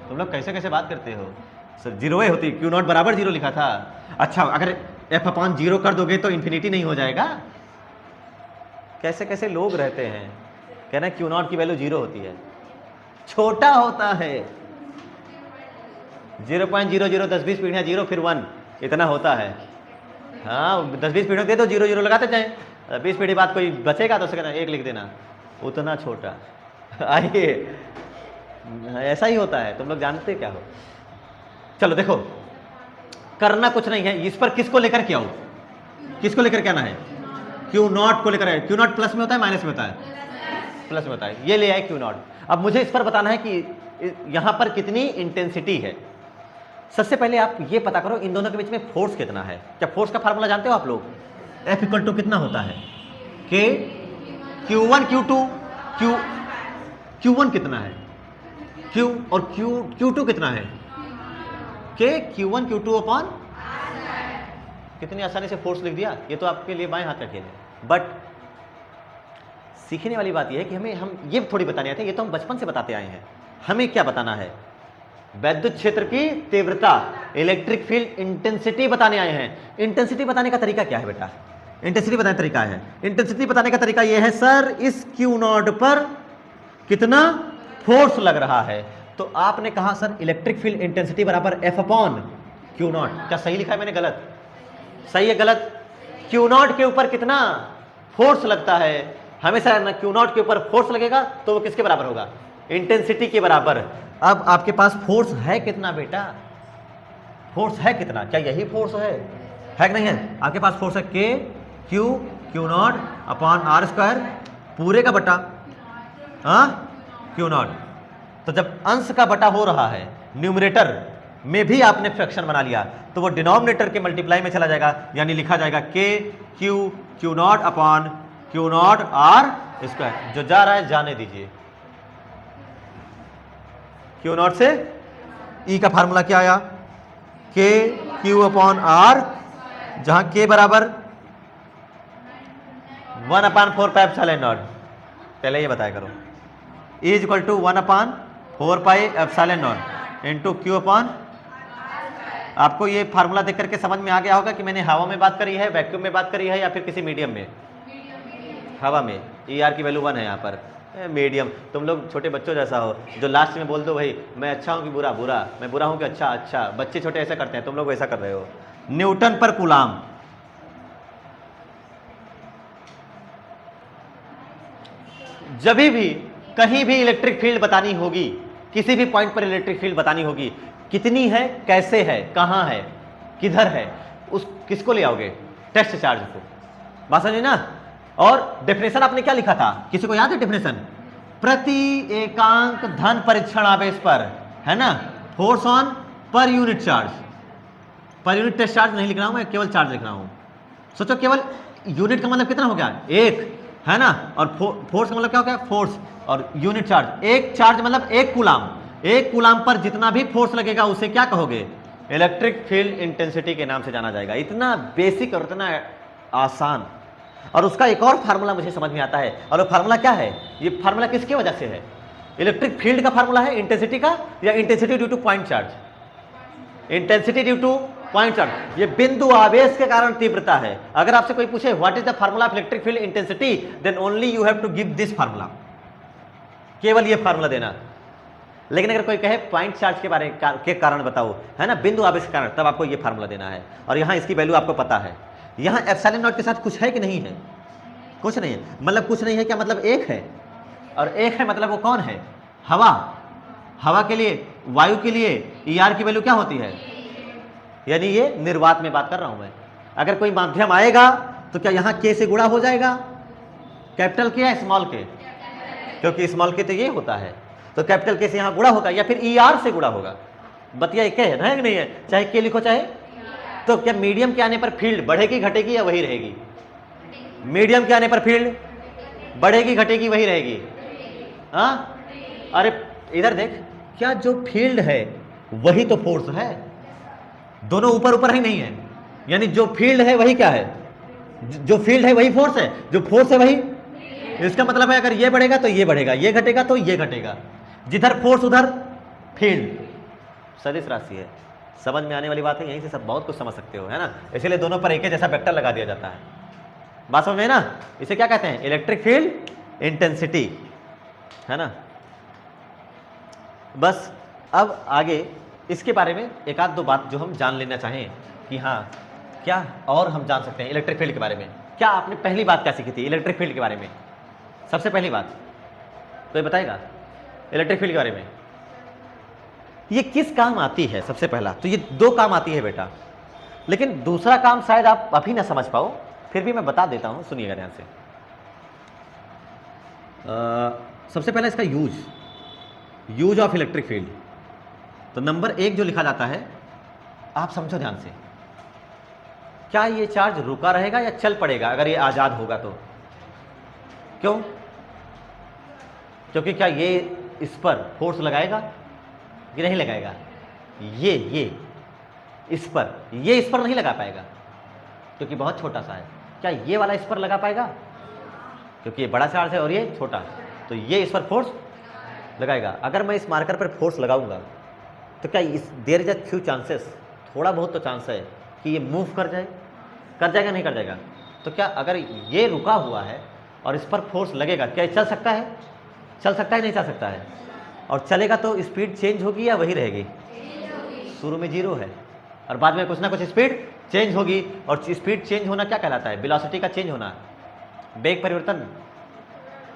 तुम लोग कैसे कैसे बात करते हो सर? 0 ही होती, क्यू नॉट बराबर 0 लिखा था। अच्छा अगर एफ अपॉन 0 कर दोगे तो इन्फिनिटी नहीं हो जाएगा? कैसे कैसे लोग रहते हैं, कहना क्यू नॉट की वैल्यू 0 होती है, छोटा होता है। 0.00 10-20 पीढ़ियां 0 फिर 1 इतना होता है। हाँ 10-20 पीढ़ियों दे दो, 0 लगाते जाए, 20 पीढ़ी बाद कोई बचेगा तो उसके 1 लिख देना, उतना छोटा। आइए ऐसा ही होता है, तुम लोग जानते क्या हो? चलो देखो, करना कुछ नहीं है, इस पर किसको लेकर के आओ? किसको लेकर के आना है? क्यू नॉट को लेकर आए। क्यू नॉट प्लस में होता है माइनस में होता है? प्लस में होता है। ये ले आए क्यू नॉट। अब मुझे इस पर बताना है कि यहां पर कितनी इंटेंसिटी है। सबसे पहले आप ये पता करो इन दोनों के बीच में फोर्स कितना है। क्या फोर्स का फार्मूला जानते हो आप लोग? F इक्वल टू कितना होता है? K Q1 Q2 Q1 कितना है? Q और Q2 कितना है? K Q1 Q2 अपॉन, कितनी आसानी से फोर्स लिख दिया। ये तो आपके लिए बाएं हाथ का खेल है, बट सीखने वाली बात यह है कि हम ये थोड़ी बताने आते हैं, ये तो हम बचपन से बताते आए हैं। हमें क्या बताना है? वैद्युत क्षेत्र की तीव्रता, इलेक्ट्रिक फील्ड इंटेंसिटी बताने आए हैं। इंटेंसिटी बताने का तरीका क्या है बेटा? इंटेंसिटी बताने का तरीका है, इंटेंसिटी बताने का तरीका यह है सर, इस Q0 पर कितना फोर्स लग रहा है। तो आपने कहा सर इलेक्ट्रिक फील्ड इंटेंसिटी बराबर F अपॉन Q0। क्या सही लिखा है मैंने? गलत? सही है गलत? Q0 के ऊपर कितना फोर्स लगता है, हमेशा ना Q0 के ऊपर फोर्स लगेगा तो वो किसके बराबर होगा? इंटेंसिटी के बराबर। अब आपके पास फोर्स है कितना बेटा? फोर्स है कितना? क्या यही फोर्स है कि नहीं है? आपके पास फोर्स है K Q0 upon R square पूरे का बटा Q0। तो जब अंश का बटा हो रहा है, न्यूमरेटर में भी आपने फ्रैक्शन बना लिया, तो वो डिनोमिनेटर के मल्टीप्लाई में चला जाएगा, यानी लिखा जाएगा K Q0 upon Q0 R square. जो जा रहा है जाने दीजिए। Q0 से E का फार्मूला क्या आया? K Q अपॉन R, जहां K बराबर 1/4 पाई एप्सिलॉन नॉट। पहले ये बताया करो, E is equal to 1/4 pi epsilon not into Q upon. आपको ये फार्मूला देख करके समझ में आ गया होगा कि मैंने हवा में बात करी है, वैक्यूम में बात करी है, या फिर किसी मीडियम में? हवा में। ER की वैल्यू 1 है यहाँ पर। मीडियम, तुम लोग छोटे बच्चों जैसा हो, जो लास्ट में बोल दो भाई मैं अच्छा हूँ कि बुरा, बुरा, मैं बुरा हूँ कि अच्छा, अच्छा। बच्चे छोटे ऐसा करते हैं, तुम लोग वैसा कर रहे हो। न्यूटन पर कूलाम। जब भी कहीं भी इलेक्ट्रिक फील्ड बतानी होगी, किसी भी पॉइंट पर इलेक्ट्रिक फील्ड बतानी होगी, कितनी है, कैसे है, कहां है, किधर है, उस किसको ले आओगे? टेस्ट चार्ज को। बात समझे ना? और डेफिनेशन आपने क्या लिखा था? किसी को याद है डेफिनेशन? प्रति एकांक धन परीक्षण आवेश पर, है ना, force on per unit charge. Per unit test charge नहीं लिख रहा हूं मैं, केवल चार्ज लिख रहा हूं। सोचो केवल यूनिट का मतलब कितना हो गया? एक, है ना, और फोर्स का मतलब क्या हो गया? फोर्स। और यूनिट चार्ज, एक चार्ज मतलब एक कूलाम। एक कूलाम पर जितना भी फोर्स लगेगा उसे क्या कहोगे? इलेक्ट्रिक फील्ड इंटेंसिटी के नाम से जाना जाएगा। इतना बेसिक और इतना आसान। और उसका एक और फार्मूला मुझे समझ में आता है, और वो फार्मूला क्या है? ये फार्मूला किसकी वजह से है? इलेक्ट्रिक फील्ड का फार्मूला है इंटेंसिटी का, या intensity due two point charge? Intensity due two point charge. ये बिंदु आवेश के कारण तीव्रता है। अगर आपसे कोई पूछे what is the formula of electric field intensity, then only you have to give this formula, केवल ये फार्मूला देना। लेकिन अगर कोई कहे पॉइंट चार्ज के बारे के कारण बताओ, है ना, बिंदु आवेश के कारण, तब आपको ये फार्मूला देना है। और यहाँ इसकी वैल्यू आपको पता है। यहाँ एप्सिलॉन नॉट के साथ कुछ है कि नहीं है? कुछ नहीं है। मतलब कुछ नहीं है क्या मतलब? एक है, और एक है मतलब वो कौन है? हवा। हवा के लिए, वायु के लिए ER की वैल्यू क्या होती है? यानी ये निर्वात में बात कर रहा हूं मैं। अगर कोई माध्यम आएगा तो क्या यहाँ K से गुणा हो जाएगा? कैपिटल K या स्मॉल K? क्योंकि स्मॉल K तो ये होता है, तो कैपिटल K से यहाँ गुणा होगा, या फिर ER से गुणा होगा। बतिया एक है कि नहीं है? चाहे K लिखो चाहे। तो क्या मीडियम के आने पर फील्ड बढ़ेगी घटेगी या वही रहेगी? मीडियम के आने पर फील्ड बढ़ेगी घटेगी वही रहेगी। हाँ, अरे इधर देख, क्या जो फील्ड है वही तो फोर्स है। दोनों ऊपर ऊपर ही नहीं है। यानी जो फील्ड है वही क्या है? जो फील्ड है वही फोर्स है, जो फोर्स है वही। इसका मतलब है अगर ये बढ़ेगा तो ये बढ़ेगा, ये घटेगा तो ये घटेगा। जिधर फोर्स उधर फील्ड। सदिश राशि है, समझ में आने वाली बात है। यहीं से सब बहुत कुछ समझ सकते हो, है ना। इसलिए दोनों पर एक जैसा वेक्टर लगा दिया जाता है। बात समझ में ना? इसे क्या कहते हैं? इलेक्ट्रिक फील्ड इंटेंसिटी, है ना। बस अब आगे इसके बारे में एक आध दो बात जो हम जान लेना चाहें कि हाँ क्या और हम जान सकते हैं इलेक्ट्रिक फील्ड के बारे में। क्या आपने पहली बात क्या सीखी थी इलेक्ट्रिक फील्ड के बारे में? सबसे पहली बात कोई बताएगा इलेक्ट्रिक फील्ड के बारे में? ये किस काम आती है? सबसे पहला तो ये दो काम आती है बेटा, लेकिन दूसरा काम शायद आप अभी ना समझ पाओ, फिर भी मैं बता देता हूं, सुनिएगा ध्यान से। सबसे पहला इसका यूज ऑफ इलेक्ट्रिक फील्ड। तो नंबर 1 जो लिखा जाता है, आप समझो ध्यान से, क्या ये चार्ज रुका रहेगा या चल पड़ेगा अगर ये आजाद होगा तो? क्यों? क्योंकि क्या ये इस पर फोर्स लगाएगा? कि नहीं लगाएगा? ये इस पर नहीं लगा पाएगा क्योंकि बहुत छोटा सा है। क्या ये वाला इस पर लगा पाएगा? क्योंकि ये बड़ा चार्ज है और ये छोटा, तो ये इस पर फोर्स लगाएगा। अगर मैं इस मार्कर पर फोर्स लगाऊंगा तो क्या इस there is a few chances, थोड़ा बहुत तो चांस है कि ये मूव कर जाएगा नहीं कर जाएगा? तो क्या अगर ये रुका हुआ है और इस पर फोर्स लगेगा, क्या चल सकता है? नहीं चल सकता है? और चलेगा तो स्पीड चेंज होगी या वही रहेगी? शुरू में 0 है और बाद में कुछ ना कुछ स्पीड चेंज होगी। और स्पीड चेंज होना क्या कहलाता है? वेलोसिटी का चेंज होना, वेग परिवर्तन।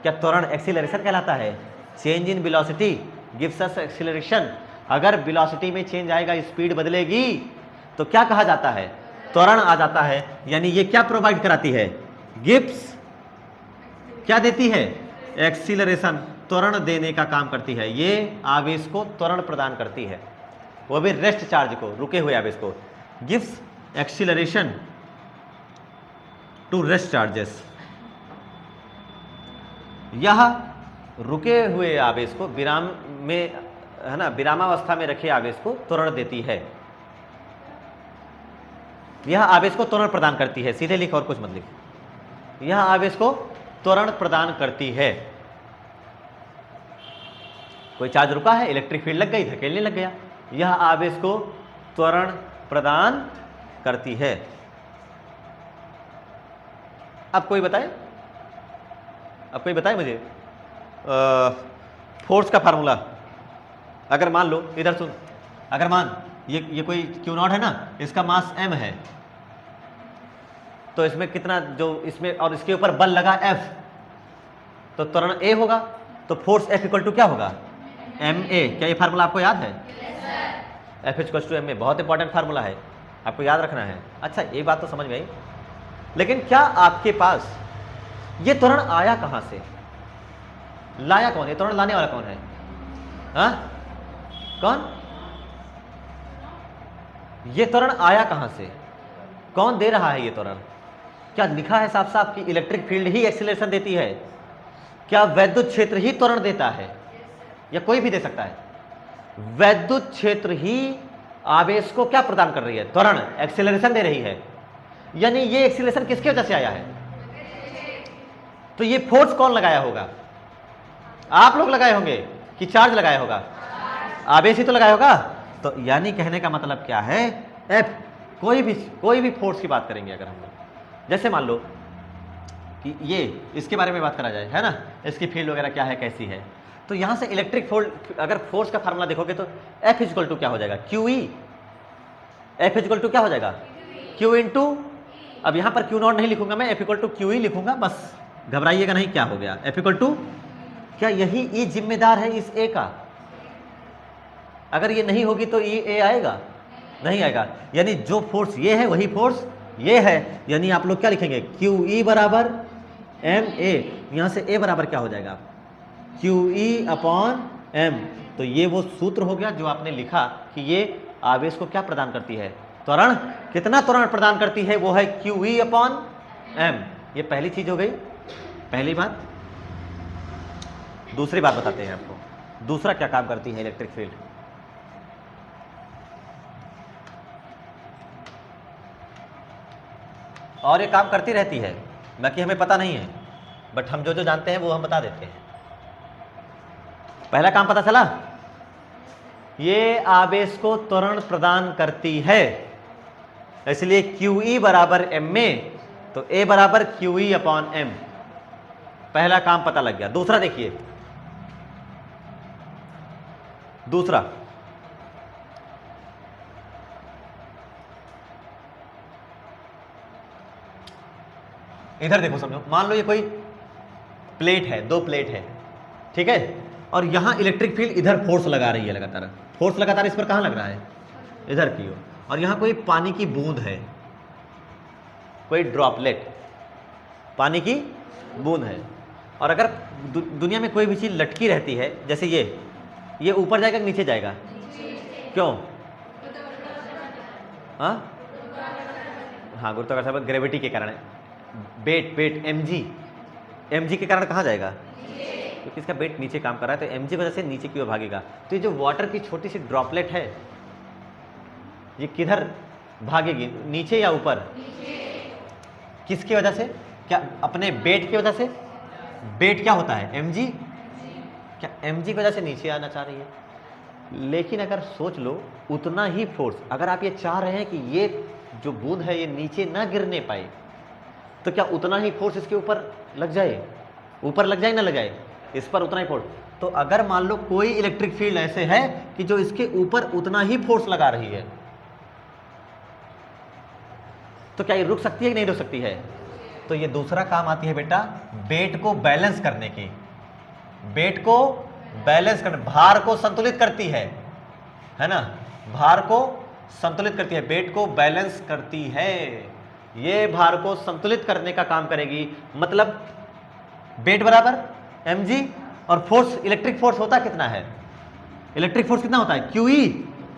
क्या त्वरण एक्सीलरेशन कहलाता है? Change in velocity gives us acceleration. अगर वेलोसिटी में चेंज आएगा, स्पीड बदलेगी, तो क्या कहा जाता है? त्वरण आ जाता है। यानी ये क्या प्रोवाइड कराती है? गिव्स क्या देती है? एक्सीलरेशन, त्वरण देने का काम करती है। ये आवेश को त्वरण प्रदान करती है, वो भी रेस्ट चार्ज को, रुके हुए आवेश को। Gives acceleration to rest charges. यह रुके हुए आवेश को, विराम में है ना, विरामावस्था में रखे आवेश को त्वरण देती है। यह आवेश को त्वरण प्रदान करती है। सीधे लिख और कुछ मत लिख। यह आवेश को त्वरण प्रदान करती है। कोई चार्ज रुका है, इलेक्ट्रिक फील्ड लग गई, धकेलने लग गया, यह आवेश को त्वरण प्रदान करती है। अब कोई बताए मुझे फोर्स का फार्मूला। अगर मान लो, इधर सुन, अगर मान ये कोई Q0 है ना, इसका मास m है, तो इसमें कितना, जो इसमें और इसके ऊपर बल लगा F, तो त्वरण A होगा, तो फोर्स F इक्वल टू क्या होगा? ma। क्या ये फार्मूला आपको याद है? F इक्वल टू ma, बहुत इंपॉर्टेंट फार्मूला है, आपको याद रखना है। अच्छा, ये बात तो समझ गई, लेकिन क्या आपके पास ये त्वरण आया कहां से? लाया कौन है? त्वरण लाने वाला कौन है? हाँ, कौन? ये त्वरण आया कहां से? कौन दे रहा है ये त्वरण? क्या लिखा है साफ साफ कि इलेक्ट्रिक फील्ड ही एक्सीलरेशन देती है? क्या वैद्युत क्षेत्र ही त्वरण देता है, या कोई भी दे सकता है? वैद्युत क्षेत्र ही आवेश को क्या प्रदान कर रही है? त्वरण, एक्सीलरेशन दे रही है। यानी ये एक्सीलरेशन किसकी वजह से आया है? तो ये फोर्स कौन लगाया होगा? आप लोग लगाए होंगे कि चार्ज लगाया होगा? आवेश ही तो लगाया होगा। तो यानी कहने का मतलब क्या है? F, कोई भी फोर्स की बात करेंगे अगर हम लोग, जैसे मान लो कि ये, इसके बारे में बात करा जाए, है ना, इसकी फील्ड वगैरह क्या है, कैसी है, तो यहां से इलेक्ट्रिक अगर फोर्स का फार्मूला देखोगे तो F इक्वल टू क्या हो जाएगा? QE। F इक्वल टू क्या हो जाएगा? Q इंटू, अब यहां पर Q0 नहीं लिखूंगा मैं, F इक्वल टू QE लिखूंगा, बस घबराइएगा नहीं। क्या हो गया? F इक्वल टू, क्या यही E जिम्मेदार है इस A का? अगर ये नहीं होगी तो ये A आएगा? नहीं आएगा। यानी जो फोर्स ये है वही फोर्स ये है। यानी आप लोग क्या लिखेंगे? QE बराबर MA। यहां से A बराबर क्या हो जाएगा? QE upon M। तो ये वो सूत्र हो गया जो आपने लिखा कि ये आवेश को क्या प्रदान करती है? त्वरण। कितना त्वरण प्रदान करती है? वो है QE अपॉन M। ये पहली चीज हो गई, पहली बात। दूसरी बात बताते हैं आपको, दूसरा क्या काम करती है इलेक्ट्रिक फील्ड। और ये काम करती रहती है, बाकी हमें पता नहीं है, बट हम जो जानते हैं वो हम बता देते हैं। पहला काम पता चला, ये आवेश को त्वरण प्रदान करती है, इसलिए QE बराबर MA, तो A बराबर QE अपॉन M। पहला काम पता लग गया। दूसरा देखिए, दूसरा इधर देखो, समझो, मान लो ये कोई प्लेट है, दो प्लेट है, ठीक है, और यहां इलेक्ट्रिक फील्ड इधर फोर्स लगा रही है, लगातार फोर्स लगातार इस पर कहां लग रहा है? इधर की ओर। और यहां कोई पानी की बूंद है, कोई ड्रॉपलेट पानी की बूंद है, और अगर दुनिया में कोई भी चीज लटकी रहती है, जैसे ये ऊपर जाएगा कि नीचे जाएगा? क्यों? हाँ, गुरुत्वाकर्षण, ग्रेविटी के कारण। वेट mg के कारण कहाँ जाएगा? क्योंकि इसका वेट नीचे काम कर रहा है, तो mg की वजह से नीचे की ओर भागेगा। तो ये जो वाटर की छोटी सी ड्रॉपलेट है ये किधर भागेगी, नीचे या ऊपर? किसकी वजह से? क्या अपने वेट की वजह से? वेट क्या होता है? mg। क्या mg की वजह से नीचे आना चाह रही है? लेकिन अगर सोच लो उतना ही फोर्स, अगर आप ये चाह रहे हैं कि ये जो बूंद है ये नीचे ना गिरने पाए, तो क्या उतना ही फोर्स इसके ऊपर लग जाए? ऊपर लग जाए ना लग जाए? इस पर उतना ही फोर्स। तो अगर मान लो कोई इलेक्ट्रिक फील्ड ऐसे है कि जो इसके ऊपर उतना ही फोर्स लगा रही है, तो क्या ये रुक सकती है कि नहीं रुक सकती है? तो ये दूसरा काम आती है बेटा वेट को बैलेंस करने की। वेट को बैलेंस करने, भार को संतुलित करती है ना, भार को संतुलित करती है, वेट को बैलेंस करती है। ये भार को संतुलित करने का काम करेगी। मतलब वेट बराबर mg और फोर्स, इलेक्ट्रिक फोर्स होता कितना है? इलेक्ट्रिक फोर्स कितना होता है? QE,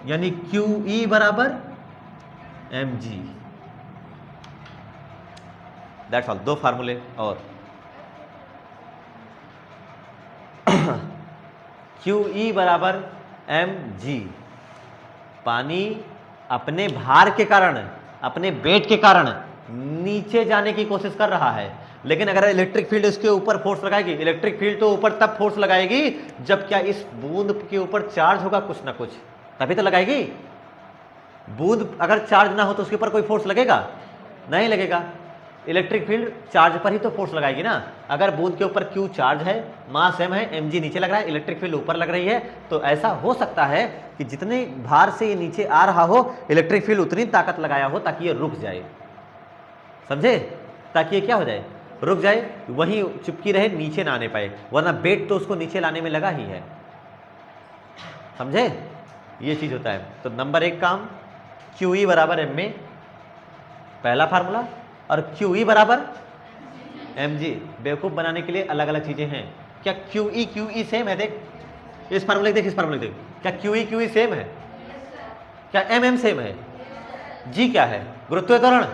यानी QE बराबर mg। That's all. दो फार्मूले और QE बराबर mg। पानी अपने भार के कारण, अपने वेट के कारण नीचे जाने की कोशिश कर रहा है, लेकिन अगर इलेक्ट्रिक फील्ड इसके ऊपर फोर्स लगाएगी, इलेक्ट्रिक फील्ड तो ऊपर तब फोर्स लगाएगी जब क्या इस बूंद के ऊपर चार्ज होगा कुछ ना कुछ, तभी तो लगाएगी। बूंद अगर चार्ज ना हो तो उसके ऊपर कोई फोर्स लगेगा? नहीं लगेगा। इलेक्ट्रिक फील्ड चार्ज पर ही तो फोर्स लगाएगी ना। अगर बूंद के ऊपर Q चार्ज है, मास m है, mg नीचे लग रहा है, इलेक्ट्रिक फील्ड ऊपर लग रही है, तो ऐसा हो सकता है कि जितने भार से ये नीचे आ रहा हो, इलेक्ट्रिक फील्ड उतनी ताकत लगाया हो ताकि ये रुक जाए। समझे? ताकि ये क्या हो जाए? रुक जाए, वहीं चिपकी रहे, नीचे ना आने पाए, वरना वेट तो उसको नीचे लाने में लगा ही है। समझे? ये चीज होता है। तो नंबर 1 काम QE बराबर m में, पहला फार्मूला, और QE बराबर mg। बेवकूफ बनाने के लिए अलग अलग चीजें हैं। क्या QE सेम है? देख इस फार्मूले देख, इस फार्मूले देख, क्या QE सेम है? क्या mm सेम है? g क्या है? गुरुत्वीय त्वरण,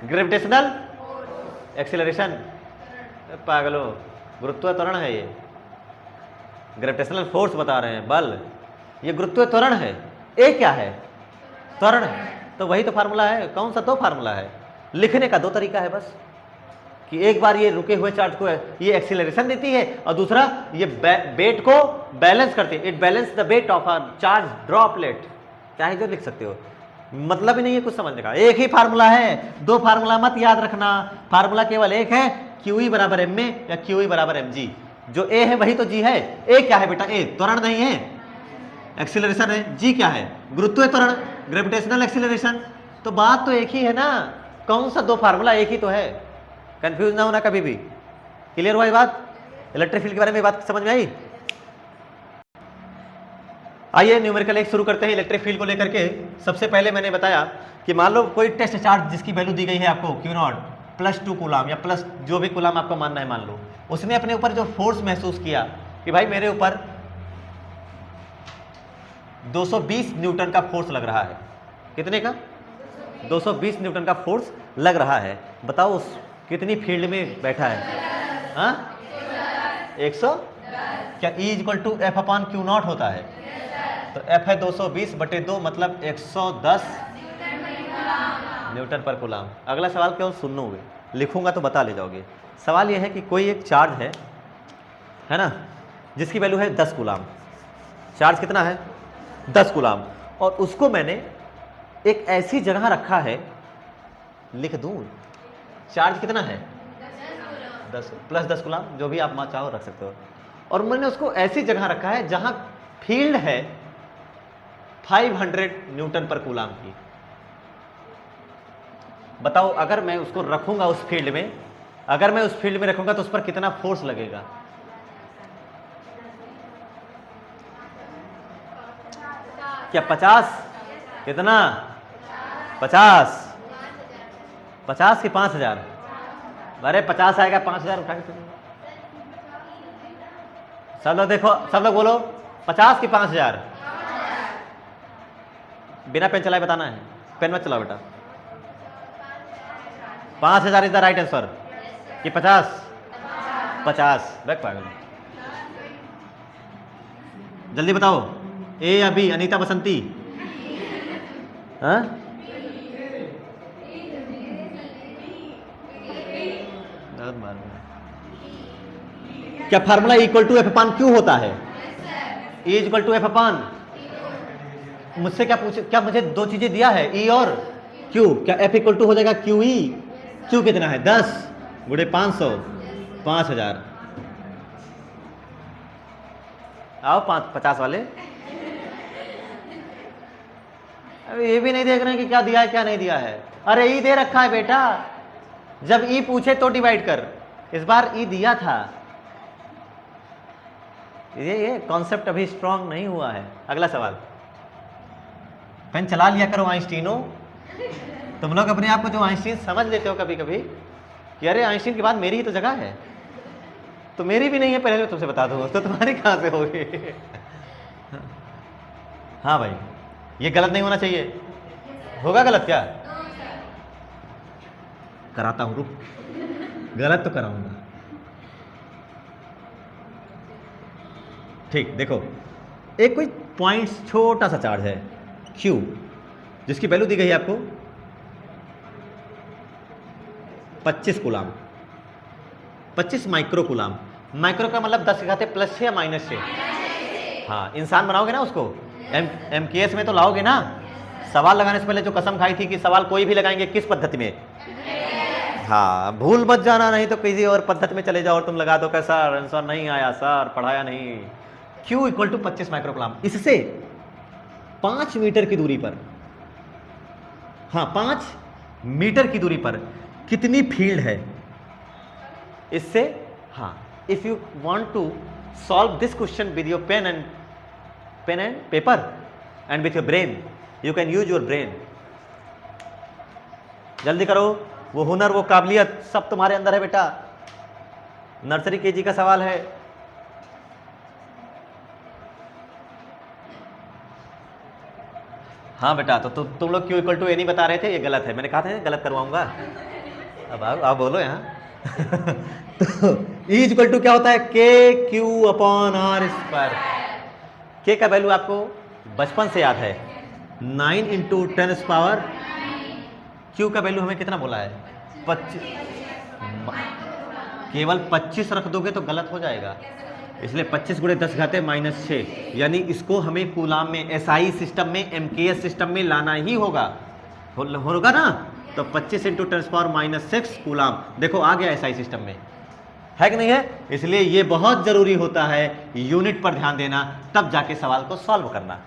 ग्रेविटेशनल एक्सीलरेशन। पागलो, गुरुत्वीय त्वरण है ये, ग्रेविटेशनल फोर्स बता रहे हैं, बल। ये गुरुत्वीय त्वरण है, ए क्या है? त्वरण है। तो वही तो फार्मूला है। कौन सा? दो फार्मूला है। लिखने का दो तरीका है बस, कि एक बार ये रुके हुए चार्ज को ये एक्सीलरेशन देती है और दूसरा ये वेट को बैलेंस करती है। It balance the weight of a charge droplet. चाहे जो लिख सकते हो, मतलब ही नहीं है कुछ समझने का। एक ही फार्मूला है, दो फार्मूला मत याद रखना। फार्मूला केवल एक है, QE बराबर m में या QE बराबर mg। जो a है वही तो g है। a क्या है बेटा? a त्वरण नहीं है, एक्सीलरेशन है। g क्या है? गुरुत्वीय त्वरण, ग्रेविटेशनल एक्सीलरेशन। तो बात तो एक ही है ना। कौन सा दो फार्मूला? एक ही तो है। कंफ्यूज ना होना कभी भी। क्लियर हुआ ये बात? इलेक्ट्रिक फील्ड के बारे में बात समझ में आई? आइए न्यूमेरिकल 1 शुरू करते हैं इलेक्ट्रिक फील्ड को लेकर के। सबसे पहले मैंने बताया कि मान लो कोई टेस्ट चार्ज जिसकी वैल्यू दी गई है आपको Q0 +2 कूलाम या प्लस जो भी कूलाम आपको मानना है मान लो, उसने अपने ऊपर जो फोर्स महसूस किया कि भाई मेरे ऊपर 220 न्यूटन का फोर्स लग रहा है। कितने का? 220 न्यूटन का फोर्स लग रहा है। बताओ उस कितनी फील्ड में बैठा है? हाँ, 100। क्या E = F/Q0 होता है? तो F है 220/2, मतलब 110 न्यूटन पर कूलाम। अगला सवाल क्यों सुनोगे, लिखूंगा तो बता ले जाओगे। सवाल यह है कि कोई एक चार्ज है ना, जिसकी वैल्यू है 10 कूलाम। चार्ज कितना है? 10 कूलाम। और उसको मैंने एक ऐसी जगह रखा है, लिख दूं, चार्ज कितना है? 10 + 10 कूलाम, जो भी आप चाहो रख सकते हो। और मैंने उसको ऐसी जगह रखा है जहां फील्ड है 500 न्यूटन पर कूलाम की। बताओ अगर मैं उसको रखूंगा उस फील्ड में, अगर मैं उस फील्ड में रखूंगा तो उस पर कितना फोर्स लगेगा? क्या 50? कितना? 50? 50 कि 5000? अरे 50 आएगा, 5000 उठा के सब लोग देखो, सब लोग बोलो 50 कि 5000? बिना पेन चलाए बताना है, पेन मत चलाओ बेटा। 5000 इज द राइट आंसर कि 50? 50। बैक पागल। जल्दी बताओ, ए या बी? अनीता बसंती, हाँ? क्या formula equal to F upon q होता है? E equal to F upon, मुझसे क्या पूछे, क्या मुझे दो चीजें दिया है, ई और क्यू, क्या एफ इक्वल टू हो जाएगा क्यू ई? क्यू कितना है? 10 गुणे 500, 5000। आओ 50 वाले। अभी ये भी नहीं देख रहे हैं कि क्या दिया है क्या नहीं दिया है। अरे ई दे रखा है बेटा, जब ई पूछे तो डिवाइड कर। इस बार ई दिया था, ये कॉन्सेप्ट अभी स्ट्रांग नहीं हुआ है। अगला सवाल, पेन चला लिया करो आइंस्टीनो। तुम लोग अपने आप को जो आइंस्टीन समझ लेते हो कभी कभी कि अरे आइंस्टीन के बाद मेरी ही तो जगह है, तो मेरी भी नहीं है, पहले मैं तुमसे बता दूंगा, तो तुम्हारी कहां से होगी? हाँ भाई, ये गलत नहीं होना चाहिए। होगा गलत क्या? कराता हूं, रुक, गलत तो कराऊंगा। ठीक, देखो, एक कोई पॉइंट छोटा सा चार्ज है Q, जिसकी वैल्यू दी गई है आपको 25 कूलाम, 25 माइक्रो कूलाम। माइक्रो का मतलब 10 घाते +6 या -6? हाँ, इंसान बनाओगे ना उसको, MKS में तो लाओगे ना। सवाल लगाने से पहले जो कसम खाई थी कि सवाल कोई भी लगाएंगे किस पद्धति में? हाँ, भूल मत जाना, नहीं तो किसी और पद्धति में चले जाओ और तुम लगा दो कैसा आंसर नहीं आया सर, पढ़ाया नहीं। Q equal to 25 microcoulomb. इससे 5 मीटर की दूरी पर, हाँ 5 मीटर की दूरी पर कितनी फील्ड है? इससे, हाँ, if you want to solve this question with your pen and paper and with your brain, you can use your brain. जल्दी करो, वो हुनर, वो काबिलियत सब तुम्हारे अंदर है बेटा। नर्सरी केजी का सवाल है। हाँ बेटा, तो तुम लोग Q इक्वल टू ए नहीं बता रहे थे, ये गलत है। मैंने कहा था गलत करवाऊंगा। अब आप बोलो यहाँ। तो E इक्वल टू क्या होता है? KQ/R²। K का वैल्यू आपको बचपन से याद है, 9 × 10⁻। Q का वैल्यू हमें कितना बोला है? 25। केवल 25 रख दोगे तो गलत हो जाएगा, इसलिए 25 × 10 घाते -6, यानी इसको हमें कूलाम में, SI सिस्टम में, MKS सिस्टम में लाना ही होगा। होगा ना? तो 25 × 10⁻6 कूलाम। देखो आ गया SI सिस्टम में, है कि नहीं है? इसलिए ये बहुत जरूरी होता है, यूनिट पर ध्यान देना, तब जाके सवाल को सॉल्व करना।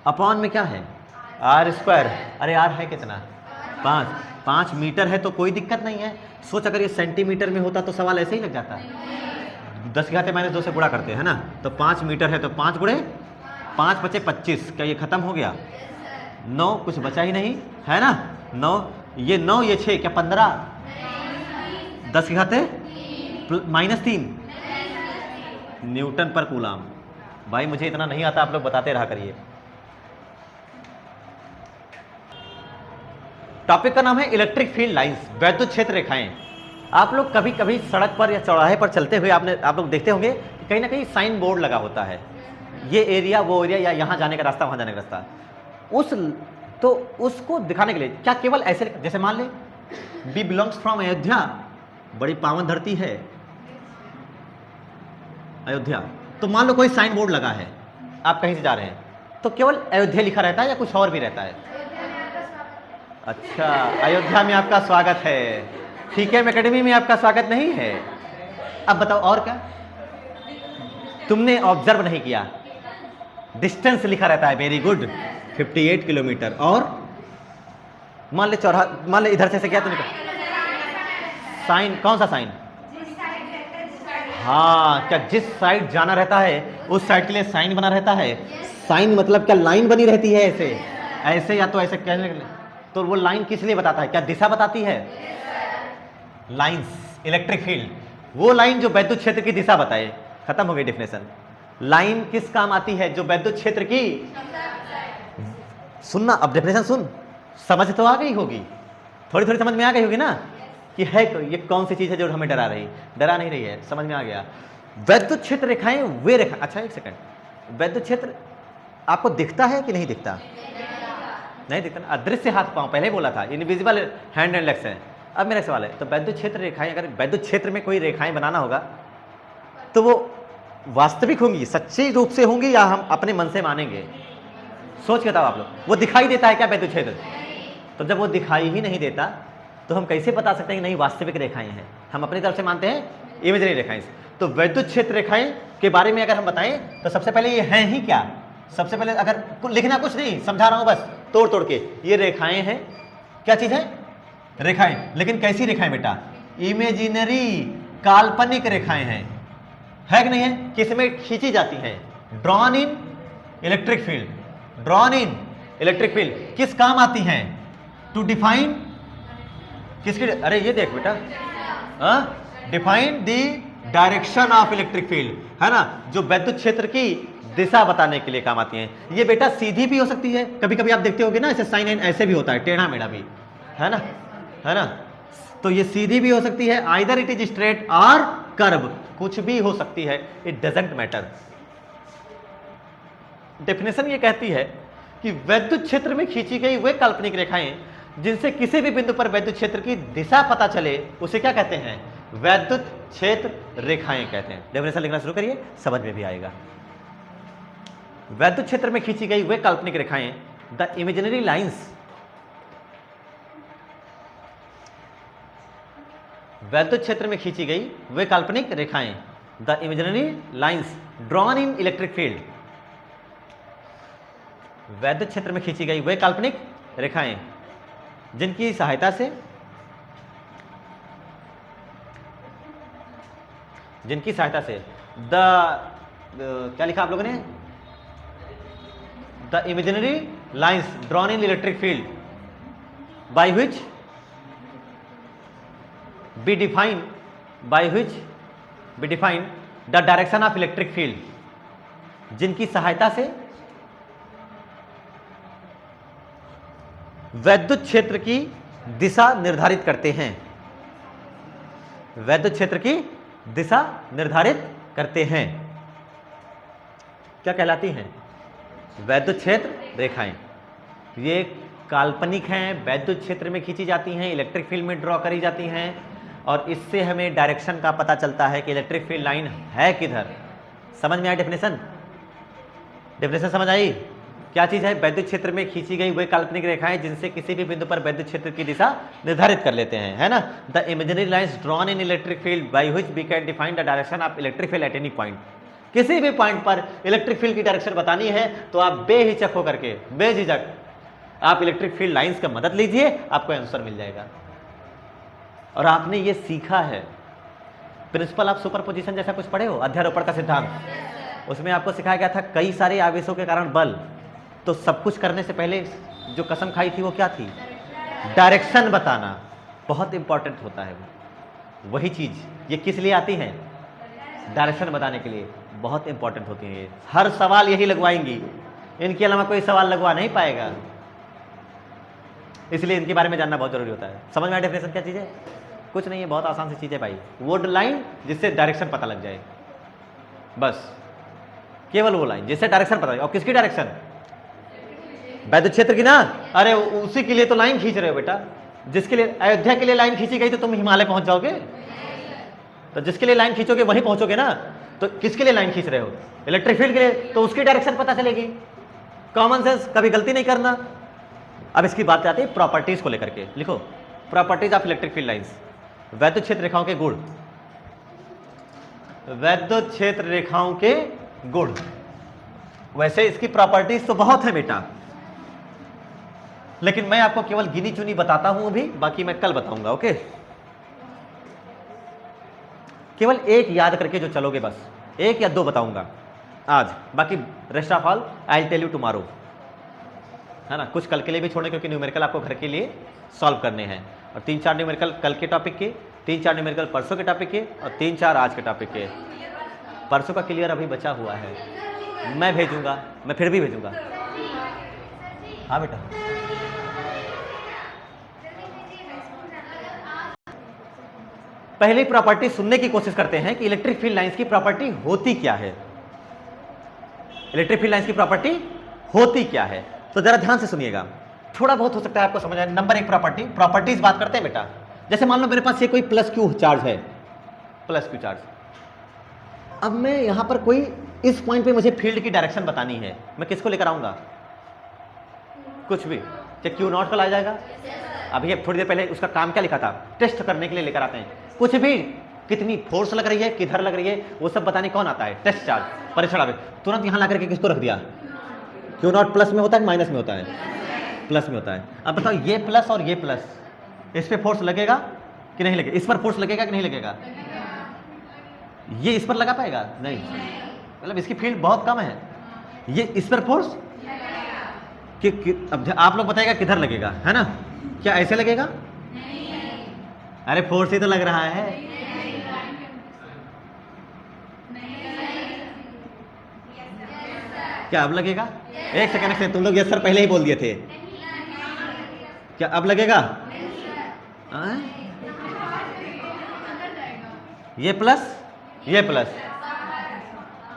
अपॉन में क्या है? R²। अरे R है कितना? 5 मीटर है तो कोई दिक्कत नहीं है। सोच अगर ये सेंटीमीटर में होता तो सवाल ऐसे ही लग जाता। 10 घाते -2 से गुणा करते हैं ना, तो 5 मीटर है तो 5 गुणे 5 = 25। क्या ये खत्म हो गया? 9, कुछ बचा ही नहीं है ना? 9, ये 9, ये 6, क्या 15? 10 घाते -3 न्यूटन पर कूलाम। भाई मुझे इतना नहीं आता, आप लोग बताते रहा करिए। टॉपिक का नाम है इलेक्ट्रिक फील्ड लाइंस, वैद्युत क्षेत्र रेखाएं। आप लोग कभी कभी सड़क पर या चौराहे पर चलते हुए आप लोग देखते होंगे कि कहीं ना कहीं साइन बोर्ड लगा होता है, ये एरिया वो एरिया, या यहाँ जाने का रास्ता वहाँ जाने का रास्ता। तो उसको दिखाने के लिए क्या केवल ऐसे, जैसे मान ले बी बिलोंग्स फ्रॉम अयोध्या, बड़ी पावन धरती है अयोध्या, तो मान लो कोई साइन बोर्ड लगा है, आप कहीं से जा रहे हैं, तो केवल अयोध्या लिखा रहता है या कुछ और भी रहता है? अच्छा, अयोध्या में आपका स्वागत है, ठीक है, एकेडमी में आपका स्वागत नहीं है। अब बताओ और क्या? तुमने ऑब्जर्व नहीं किया, डिस्टेंस लिखा रहता है, वेरी गुड, 58 किलोमीटर। और मान ले चौराहा, मान ले इधर से क्या तुमने, साइन, कौन सा साइन? हाँ, क्या जिस साइड जाना रहता है उस साइड के लिए साइन बना रहता है? साइन मतलब क्या लाइन बनी रहती है ऐसे ऐसे, या तो ऐसे कहने के लिए, तो वो लाइन किस लिए बताता है? क्या दिशा बताती है? लाइंस, इलेक्ट्रिक फील्ड, वो लाइन जो वैद्युत क्षेत्र की दिशा बताए। खत्म हो गई डेफिनेशन। लाइन किस काम आती है? जो वैद्युत क्षेत्र की, सुनना, अब डेफिनेशन सुन, समझ तो आ गई होगी, थोड़ी थोड़ी समझ में आ गई होगी ना कि है ये कौन सी चीज है जो हमें डरा नहीं रही है, समझ में आ गया। वैद्युत क्षेत्र रेखाएं वे रेखा, अच्छा एक सेकंड, वैद्युत क्षेत्र आपको दिखता है कि नहीं दिखता? नहीं दिखता ना, अदृश्य हाथ पांव, पहले बोला था इनविजिबल हैंड एंड लेग्स है। अब मेरा सवाल है, तो वैद्युत क्षेत्र रेखाएं, अगर वैद्युत क्षेत्र में कोई रेखाएं बनाना होगा तो वो वास्तविक होंगी, सच्चे रूप से होंगी, या हम अपने मन से मानेंगे? सोच के बताओ आप लोग, वो दिखाई देता है क्या वैद्युत क्षेत्र? तो जब वो दिखाई ही नहीं देता तो हम कैसे बता सकते हैं कि नहीं वास्तविक रेखाएं हैं? हम अपनी तरफ से मानते हैं इमेजनरी रेखाएं। तो वैद्युत क्षेत्र रेखाएं के बारे में अगर हम बताएं तो सबसे पहले ये हैं ही क्या? सबसे पहले अगर लिखना कुछ नहीं, समझा रहा हूं बस तोड़ तोड़ के, ये रेखाएं हैं। क्या चीज है? रेखाएं। लेकिन कैसी रेखाएं बेटा? इमेजिनरी, काल्पनिक रेखाएं हैं, है कि नहीं है? किसमें खींची जाती हैं? Drawn in electric field. Drawn in electric field किस काम आती हैं? टू डिफाइन किसकी? अरे ये देख बेटा, define the direction of electric field, है ना, जो वैद्युत क्षेत्र की दिशा बताने के लिए काम आती हैं। ये बेटा सीधी भी हो सकती है, कभी कभी आप देखते होगे ना, ऐसे साइन एंड ऐसे भी होता है, टेढ़ा मेढ़ा भी, है ना, है ना। तो ये सीधी भी हो सकती है, आइदर इट इज स्ट्रेट और कर्व, कुछ भी हो सकती है, इट डजंट मैटर। डेफिनेशन ये कहती है कि वैद्युत क्षेत्र में खींची गई वे काल्पनिक रेखाएं जिनसे किसी भी बिंदु पर वैद्युत क्षेत्र की दिशा पता चले, उसे क्या कहते हैं? वैद्युत क्षेत्र रेखाएं कहते हैं। डेफिनेशन लिखना शुरू करिए, समझ में भी आएगा। वैद्युत क्षेत्र में खींची गई वे काल्पनिक रेखाएं, द इमेजिनरी लाइंस, वैद्युत क्षेत्र में खींची गई वे काल्पनिक रेखाएं, the imaginary lines drawn in electric field, वैद्युत क्षेत्र में खींची गई वे काल्पनिक रेखाएं जिनकी सहायता से क्या लिखा आप लोगों ने? The imaginary lines drawn in electric field by which be define the direction of electric field, जिनकी सहायता से वैद्युत क्षेत्र की दिशा निर्धारित करते हैं, वैद्युत क्षेत्र की दिशा निर्धारित करते हैं। क्या कहलाती हैं? वैद्युत क्षेत्र रेखाएं। ये काल्पनिक हैं, वैद्युत क्षेत्र में खींची जाती हैं, इलेक्ट्रिक फील्ड में ड्रॉ करी जाती हैं, और इससे हमें डायरेक्शन का पता चलता है कि इलेक्ट्रिक फील्ड लाइन है किधर। समझ में आई डेफिनेशन? डेफिनेशन समझ आई? क्या चीज है? वैद्युत क्षेत्र में खींची गई वे काल्पनिक रेखाएं जिनसे किसी भी बिंदु पर वैद्युत क्षेत्र की दिशा निर्धारित कर लेते हैं, है ना। The imaginary lines drawn in electric field by which we can define the direction of electric field at any point. किसी भी पॉइंट पर इलेक्ट्रिक फील्ड की डायरेक्शन बतानी है तो आप बेहिचक होकर के, बेझिझक आप इलेक्ट्रिक फील्ड लाइंस का मदद लीजिए, आपको आंसर मिल जाएगा। और आपने ये सीखा है, प्रिंसिपल ऑफ सुपरपोजिशन जैसा कुछ पढ़े हो, अध्यारोपण का सिद्धांत, उसमें आपको सिखाया गया था कई सारे आवेशों के कारण बल। तो सब कुछ करने से पहले जो कसम खाई थी वो क्या थी? डायरेक्शन बताना बहुत इंपॉर्टेंट होता है। वही चीज ये किस लिए आती है? डायरेक्शन बताने के लिए बहुत इंपॉर्टेंट होती है। हर सवाल यही लगवाएंगी, इनके अलावा कोई सवाल लगवा नहीं पाएगा, इसलिए इनके बारे में जानना बहुत जरूरी होता है। समझ में आया डेफिनेशन क्या चीज है? कुछ नहीं है, बहुत आसान सी चीज है भाई, वुड लाइन जिससे डायरेक्शन पता लग जाए, बस केवल वो लाइन जिससे डायरेक्शन पता लगे। और किसकी डायरेक्शन? वैद्युत क्षेत्र की ना। अरे उसी के लिए तो लाइन खींच रहे हो बेटा, जिसके लिए अयोध्या के लिए लाइन खींची गई तो तुम हिमालय पहुंच जाओगे, तो जिसके लिए लाइन खींचोगे वहीं पहुंचोगे ना। तो किसके लिए लाइन खींच रहे हो? इलेक्ट्रिक फील्ड के लिए, तो उसकी डायरेक्शन पता चलेगी। कॉमन सेंस, कभी गलती नहीं करना। अब इसकी बात आती है प्रॉपर्टीज को लेकर के, लिखो properties of electric field lines. वैद्युत क्षेत्र रेखाओं के गुण, वैद्युत क्षेत्र रेखाओं के गुण। वैसे इसकी प्रॉपर्टीज तो बहुत है बेटा, लेकिन मैं आपको केवल गिनी चुनी बताता हूं अभी, बाकी मैं कल बताऊंगा। ओके, केवल एक याद करके जो चलोगे, बस एक या दो बताऊंगा आज, बाकी rest of all I will tell you tomorrow, है ना। कुछ कल के लिए भी छोड़ने, क्योंकि न्यूमेरिकल आपको घर के लिए सॉल्व करने हैं, और 3-4 न्यूमेरिकल कल के टॉपिक के, 3-4 न्यूमेरिकल परसों के टॉपिक के, और 3-4 आज के टॉपिक के। परसों का क्लियर अभी बचा हुआ है, मैं भेजूंगा, मैं फिर भी भेजूंगा। हाँ बेटा, पहली प्रॉपर्टी सुनने की कोशिश करते हैं कि इलेक्ट्रिक फील्ड लाइंस की प्रॉपर्टी होती क्या है। इलेक्ट्रिक फील्ड लाइंस की प्रॉपर्टी होती क्या है। तो जरा ध्यान से सुनिएगा, थोड़ा बहुत हो सकता है आपको समझ आए। नंबर एक प्रॉपर्टीज बात करते हैं बेटा। जैसे मान लो मेरे पास ये कोई प्लस क्यू चार्ज है, प्लस क्यू चार्ज। अब मैं यहां पर कोई इस पॉइंट पे मुझे फील्ड की डायरेक्शन बतानी है, मैं किसको लेकर आऊंगा? कुछ भी। क्या क्यू नॉट को ला जाएगा? अभी थोड़ी देर पहले उसका काम क्या लिखा था? टेस्ट करने के लिए लेकर आते हैं। कुछ भी, कितनी फोर्स लग रही है, किधर लग रही है, वो सब बताने कौन आता है? टेस्ट चार्ज, परीक्षण आवेश। तुरंत यहां ला करके किसको रख दिया? क्यू नॉट प्लस में होता है माइनस में होता है? प्लस में होता है। अब बताओ ये प्लस और ये प्लस, इस पे फोर्स लगेगा कि नहीं लगेगा? इस पर फोर्स लगेगा कि नहीं लगेगा? ये इस पर लगा पाएगा? नहीं, मतलब इसकी फील्ड बहुत कम है। ये इस पर फोर्स अब आप लोग बताइएगा किधर लगेगा, है ना? क्या ऐसे लगेगा? अरे फोर्स ही तो लग रहा है। क्या अब लगेगा? एक सेकंड से, तुम लोग यस सर पहले ही बोल दिए थे। क्या अब लगेगा? ये प्लस ये प्लस,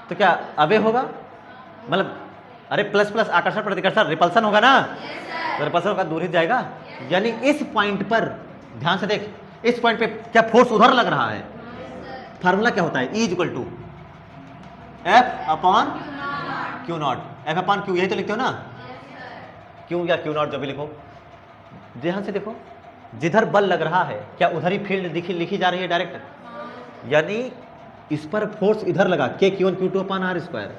तो क्या अबे होगा? मतलब अरे प्लस प्लस आकर्षण प्रतिकर्षण रिपल्सन होगा ना, तो रिपल्सन होगा, दूर ही जाएगा। यानी इस पॉइंट पर ध्यान से देख, इस पॉइंट पे क्या फोर्स उधर लग रहा है? फार्मूला क्या होता है? E equal to F upon q not. F upon q, यही तो लिखते हो ना? क्यू या क्यू नॉट जो भी लिखो, ध्यान से देखो, जिधर बल लग रहा है क्या उधर ही फील्ड लिखी जा रही है डायरेक्ट। यानी इस पर फोर्स इधर लगा, के Q1 Q2 upon are square,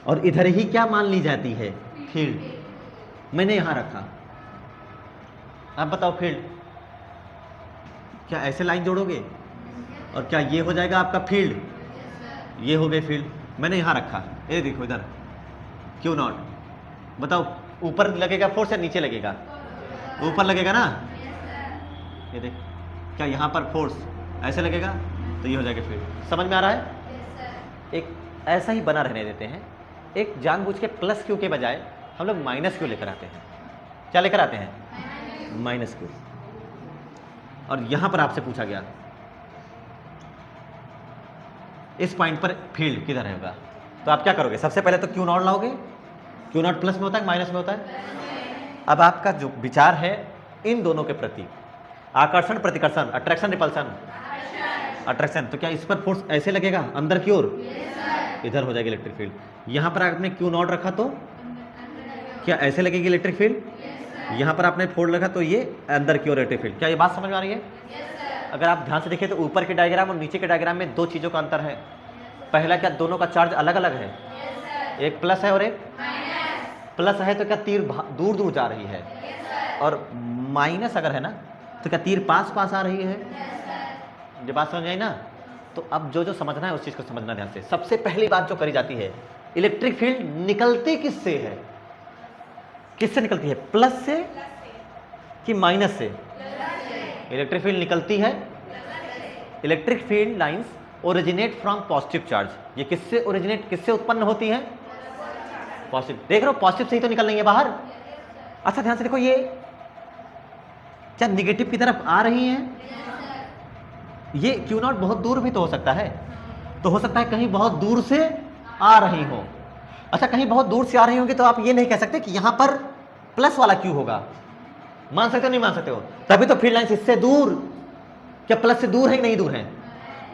और इधर ही क्या मान ली जाती है? फील्ड। मैंने यहां रखा। अब बताओ फील्ड, क्या ऐसे लाइन जोड़ोगे और क्या ये हो जाएगा आपका फील्ड? ये हो गई फील्ड। मैंने यहां रखा, ये देखो इधर Q नॉट। बताओ ऊपर लगेगा फोर्स या नीचे लगेगा? ऊपर लगेगा ना। ये देख, क्या यहां पर फोर्स ऐसे लगेगा तो ये हो जाएगा फील्ड। समझ में आ रहा है? एक ऐसा ही बना रहने देते हैं। एक जानबूझ के प्लस क्यू के बजाय हम लोग माइनस क्यू लेकर आते हैं। क्या लेकर आते हैं? Minus Q. और यहां पर आपसे पूछा गया इस पॉइंट पर फील्ड किधर होगा, तो आप क्या करोगे? सबसे पहले तो क्यू नॉट लाओगे। क्यू नॉट प्लस में होता है माइनस में होता है? अब आपका जो विचार है इन दोनों के प्रति, आकर्षण प्रतिकर्षण, अट्रैक्शन रिपल्सन, अट्रैक्शन, तो क्या इस पर फोर्स ऐसे लगेगा अंदर की ओर? इधर हो जाएगी इलेक्ट्रिक फील्ड। यहां पर आपने क्यू नॉट रखा तो क्या ऐसे लगेगी इलेक्ट्रिक फील्ड? यहां पर आपने फोर्स रखा तो ये अंदर की ओर इलेक्ट्रिक फील्ड। क्या ये बात समझ में आ रही है? अगर आप ध्यान से देखिए तो ऊपर के डायग्राम और नीचे के डायग्राम में दो चीजों का अंतर है। पहला, क्या दोनों का चार्ज अलग अलग है? एक प्लस है और एक प्लस है, तो क्या तीर दूर दूर जा रही है? और माइनस अगर है ना, तो क्या तीर पास पास आ रही है? ये बात समझ आई ना? तो अब जो जो समझना है उस चीज को समझना ध्यान से। सबसे पहली बात जो करी जाती है, इलेक्ट्रिक फील्ड निकलती किससे है? किससे निकलती है? प्लस से कि माइनस से? इलेक्ट्रिक फील्ड निकलती है, electric field lines originate from positive charge. ये किससे ओरिजिनेट, किससे उत्पन्न होती है? पॉजिटिव। देख रहे हो, पॉजिटिव से ही तो निकल रही है बाहर। अच्छा ध्यान से देखो, ये क्या निगेटिव की तरफ आ रही है? ये क्यू नॉट बहुत दूर भी तो हो सकता है, तो हो सकता है कहीं बहुत दूर से आ रही हो। अच्छा, कहीं बहुत दूर से आ रही होगी तो आप ये नहीं कह सकते कि यहां पर प्लस वाला क्यू होगा। मान सकते हो नहीं मान सकते हो? तभी तो फील्ड लाइंस इससे दूर, क्या प्लस से दूर है कि नहीं दूर है?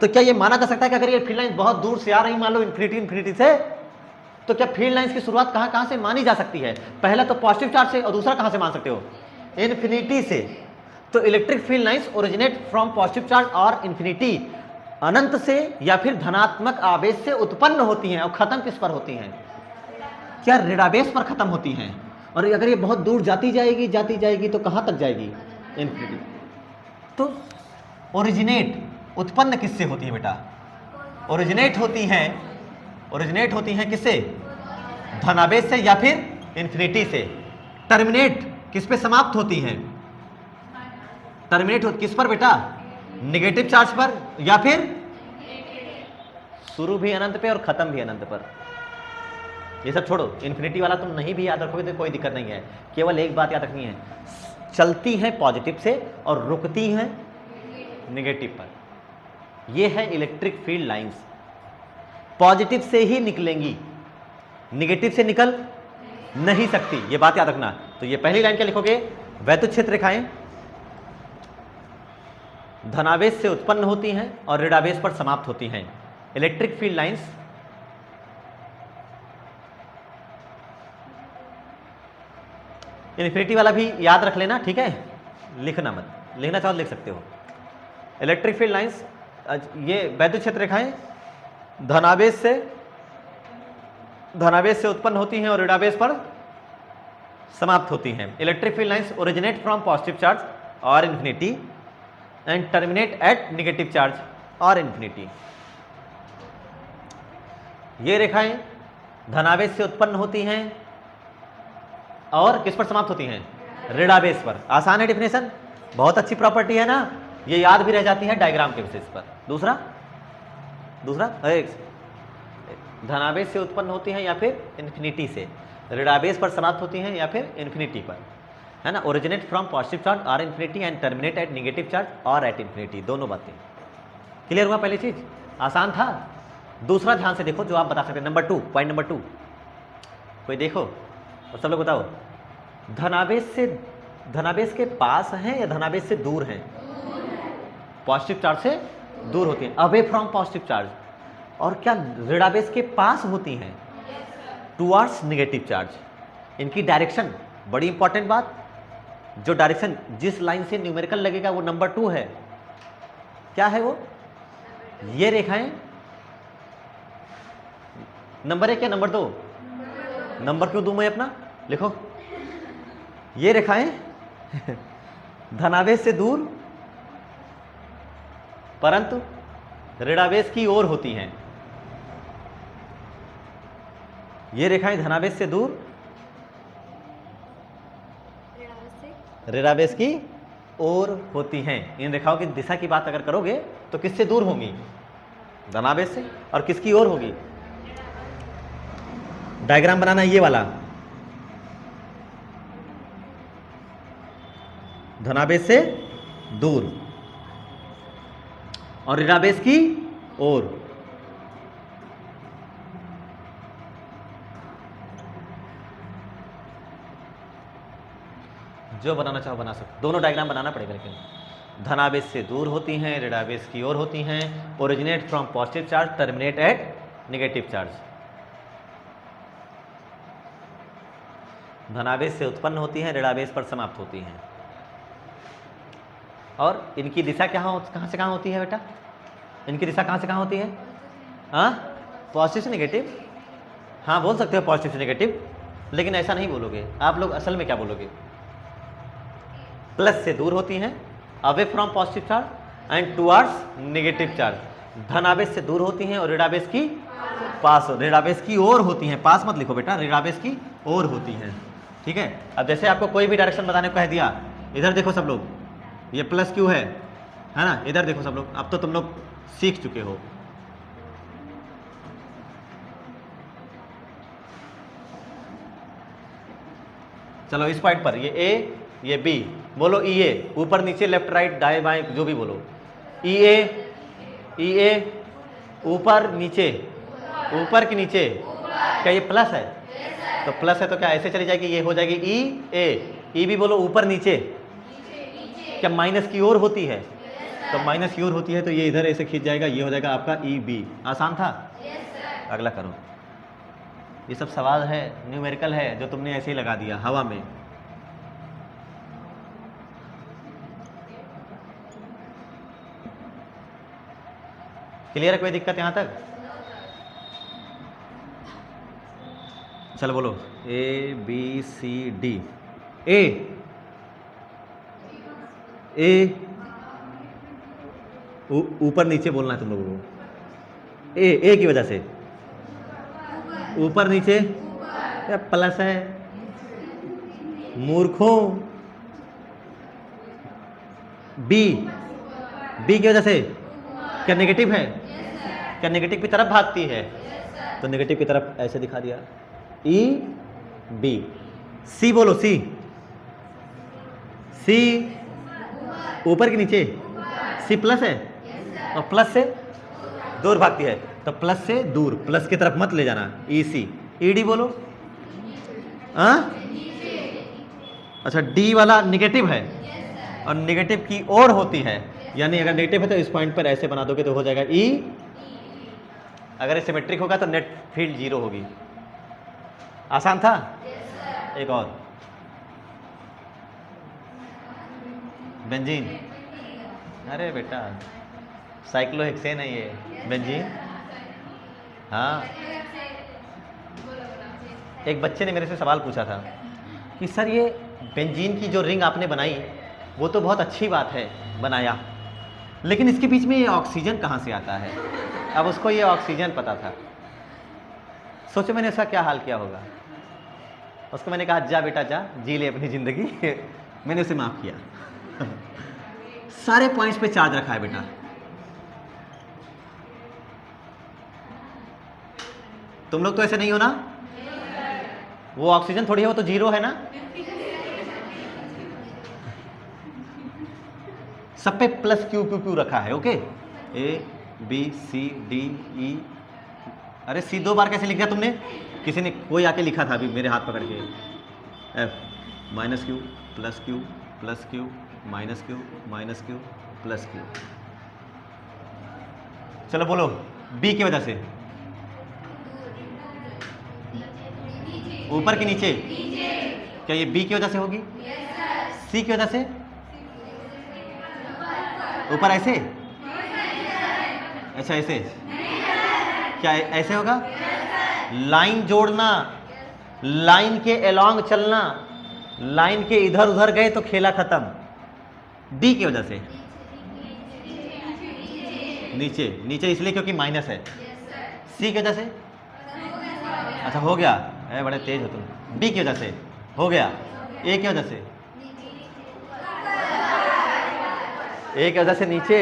तो क्या ये माना जा सकता है कि अगर ये फील्ड लाइंस बहुत दूर से आ रही, मान लो इन्फिनिटी से, तो क्या फील्ड लाइंस की शुरुआत कहां से मानी जा सकती है? पहला तो पॉजिटिव चार्ज से, और दूसरा कहां से मान सकते हो? इन्फिनिटी से। तो electric field lines originate from positive charge और इन्फिनिटी, अनंत से या फिर धनात्मक आवेश से उत्पन्न होती हैं। और खत्म किस पर होती हैं? क्या ऋणावेश पर खत्म होती हैं। और अगर ये बहुत दूर जाती जाएगी तो कहां तक जाएगी? इन्फिनिटी। तो ओरिजिनेट, उत्पन्न किससे होती है बेटा? ओरिजिनेट होती हैं किससे? धनावेश से या फिर इन्फिनिटी से। टर्मिनेट किस पे समाप्त होती हैं? टर्मिनेट किस पर बेटा? नेगेटिव चार्ज पर, या फिर शुरू भी अनंत पे और खत्म भी अनंत पर। ये सब छोड़ो, इन्फिनिटी वाला तुम नहीं भी याद रखोगे तो कोई दिक्कत नहीं है। केवल एक बात याद रखनी है, चलती है पॉजिटिव से और रुकती है नेगेटिव पर। ये है इलेक्ट्रिक फील्ड लाइंस, पॉजिटिव से ही निकलेंगी। निगेटिव से निकल नहीं सकती, ये बात याद रखना। तो ये पहली लाइन क्या लिखोगे, वैद्युत क्षेत्र रेखाएं धनावेश से उत्पन्न होती हैं और ऋणावेश पर समाप्त होती हैं। इलेक्ट्रिक फील्ड लाइंस इन्फिनिटी वाला भी याद रख लेना, ठीक है, लिखना मत, लिखना चाहो लिख सकते हो। इलेक्ट्रिक फील्ड लाइंस, ये वैद्युत क्षेत्र रेखाएं धनावेश से उत्पन्न होती हैं और ऋणावेश पर समाप्त होती हैं। Electric field lines originate from positive charge और infinity and terminate at negative charge और इन्फिनिटी। ये रेखाएं धनावेश से उत्पन्न होती हैं और किस पर समाप्त होती हैं, ऋणावेश पर। आसान है डिफिनेशन, बहुत अच्छी प्रॉपर्टी है ना, ये याद भी रह जाती है डायग्राम के बेसिस पर। दूसरा धनावेश से उत्पन्न होती हैं या फिर इन्फिनिटी से, ऋणावेश पर समाप्त होती हैं या फिर इन्फिनिटी पर, है ना। ओरिजिनेट फ्रॉम पॉजिटिव चार्ज और infinity and terminate at negative charge और एट इन्फिनिटी, दोनों बातें क्लियर हुआ। पहली चीज आसान था। दूसरा ध्यान से देखो जो आप बता सकते हैं, नंबर 2, पॉइंट नंबर 2, कोई देखो और सब लोग बताओ, धनावेश के पास हैं या धनावेश से दूर हैं? पॉजिटिव चार्ज से दूर होती हैं, अवे फ्रॉम पॉजिटिव चार्ज। और क्या ऋणावेश के पास होती हैं? Towards negative charge. इनकी डायरेक्शन बड़ी इंपॉर्टेंट बात, जो डायरेक्शन जिस लाइन से न्यूमेरिकल लगेगा वो नंबर 2 है। क्या है वो? ये रेखाएं नंबर 1 या नंबर 2? नंबर क्यों दूं मैं अपना, लिखो। ये रेखाएं धनावेश से दूर परंतु ऋणावेश की ओर होती हैं। ये रेखाएं धनावेश से दूर ऋणावेश की ओर होती हैं। इन रेखाओं की दिशा की बात अगर करोगे तो किससे दूर होंगी? धनावेश से। और किसकी ओर होगी? डायग्राम बनाना ये वाला, धनावेश से दूर और ऋणावेश की ओर। जो बनाना चाहो बना सकते, दोनों डायग्राम बनाना पड़ेगा, लेकिन धनावेश से दूर होती हैं, ऋणावेश की ओर होती हैं। Originate from positive charge, terminate at negative charge. धनावेश से उत्पन्न होती हैं, ऋणावेश पर समाप्त होती हैं। और इनकी दिशा कहाँ से कहाँ होती है बेटा? इनकी दिशा कहाँ से कहाँ होती है? हाँ, पॉजिटिव से नेगेटिव। हाँ बोल सकते हो पॉजिटिव से नेगेटिव, लेकिन ऐसा नहीं बोलोगे आप लोग। असल में क्या बोलोगे? प्लस से दूर होती हैं, away from positive charge and towards negative charge. धनावेश से दूर होती हैं और ऋणावेश की पास, ऋणावेश की ओर होती हैं। पास मत लिखो बेटा, ऋणावेश की ओर होती हैं, ठीक है। अब जैसे आपको कोई भी डायरेक्शन बताने को कह दिया, इधर देखो सब लोग, ये प्लस क्यू है ना, इधर देखो सब लोग। अब तो तुम लोग सीख चुके हो। चलो इस पॉइंट पर ये ए ये बी, बोलो ई ए, ऊपर नीचे लेफ्ट राइट दाएं बाएं जो भी बोलो। ई ए ऊपर नीचे, ऊपर के नीचे। क्या ये प्लस है? तो प्लस है तो क्या ऐसे चली जाएगी, ये हो जाएगी ई ए। ई बी बोलो ऊपर नीचे। क्या माइनस की ओर होती है? तो माइनस की ओर होती है तो ये इधर ऐसे खींच जाएगा, ये हो जाएगा आपका ई बी। आसान था। अगला करो। ये सब सवाल है, न्यूमेरिकल है, जो तुमने ऐसे ही लगा दिया हवा में। क्लियर है? कोई दिक्कत यहां तक? चलो बोलो ए बी सी डी। ए ऊपर नीचे बोलना है तुम लोगों को। ए की वजह से ऊपर नीचे, क्या प्लस है मूर्खों? बी की वजह से क्या नेगेटिव है? क्या नेगेटिव की तरफ भागती है? तो नेगेटिव की तरफ ऐसे दिखा दिया, ई बी। सी बोलो, सी ऊपर के नीचे, सी प्लस है और प्लस से दूर भागती है, तो प्लस से दूर, प्लस की तरफ मत ले जाना। ई सी, ईडी बोलो। हाँ, अच्छा डी वाला नेगेटिव है और नेगेटिव की ओर होती है, यानी अगर नेगेटिव है तो इस पॉइंट पर ऐसे बना दोगे तो हो जाएगा ई। अगर ये सिमेट्रिक होगा तो नेट फील्ड 0 होगी। आसान था। एक और बेंजीन। अरे बेटा साइक्लोहेक्सेन है ये बेंजीन। हाँ, एक बच्चे ने मेरे से सवाल पूछा था कि सर ये बेंजीन की जो रिंग आपने बनाई वो तो बहुत अच्छी बात है बनाया, लेकिन इसके बीच में ये ऑक्सीजन कहाँ से आता है। अब उसको ये ऑक्सीजन पता था। सोचो मैंने उसका क्या हाल किया होगा। उसको मैंने कहा जा बेटा जा, जी ले अपनी ज़िंदगी। मैंने उसे माफ़ किया। सारे पॉइंट्स पे चार्ज रखा है बेटा। तुम लोग तो ऐसे नहीं हो ना। वो ऑक्सीजन थोड़ी है, वो तो 0 है ना। सब पे प्लस क्यू क्यू क्यू रखा है। Okay, A B C D E. अरे सी 2 बार कैसे लिख दिया तुमने। किसी ने कोई आके लिखा था अभी मेरे हाथ पकड़ के, F minus Q plus Q plus Q minus Q minus Q plus Q. चलो बोलो बी की वजह से। ऊपर की नीचे। क्या ये बी की वजह से होगी। सी की वजह से। ऊपर ऐसे। अच्छा ऐसे। क्या ऐसे होगा। लाइन जोड़ना, लाइन के अलोंग चलना, लाइन के इधर उधर गए तो खेला खत्म। डी की वजह से। नीचे। नीचे इसलिए क्योंकि माइनस है। सी की वजह से। अच्छा हो गया, अरे बड़े तेज हो तुम। डी की वजह से हो गया। ए की वजह से। ए की वजह से नीचे।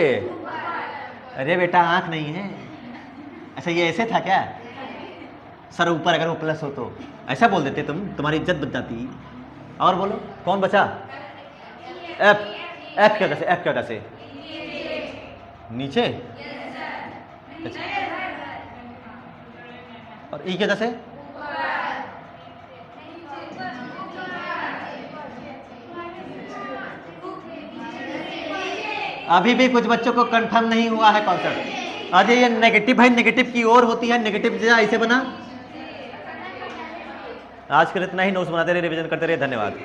अरे बेटा आंख नहीं है। अच्छा ये ऐसे था क्या। सर ऊपर अगर वो प्लस हो तो ऐसा बोल देते तुम, तुम्हारी इज्जत बच जाती। और बोलो कौन बचा। एफ। एफ की वजह से। एफ की वजह से नीचे। अच्छा। और ई की वजह से। अभी भी कुछ बच्चों को कंफर्म नहीं हुआ है कॉन्सेप्ट। अरे ये नेगेटिव है, नेगेटिव की ओर होती है, नेगेटिव ऐसे बना। आज के लिए इतना ही। नोट्स बनाते रहे, रिवीजन करते रहे। धन्यवाद।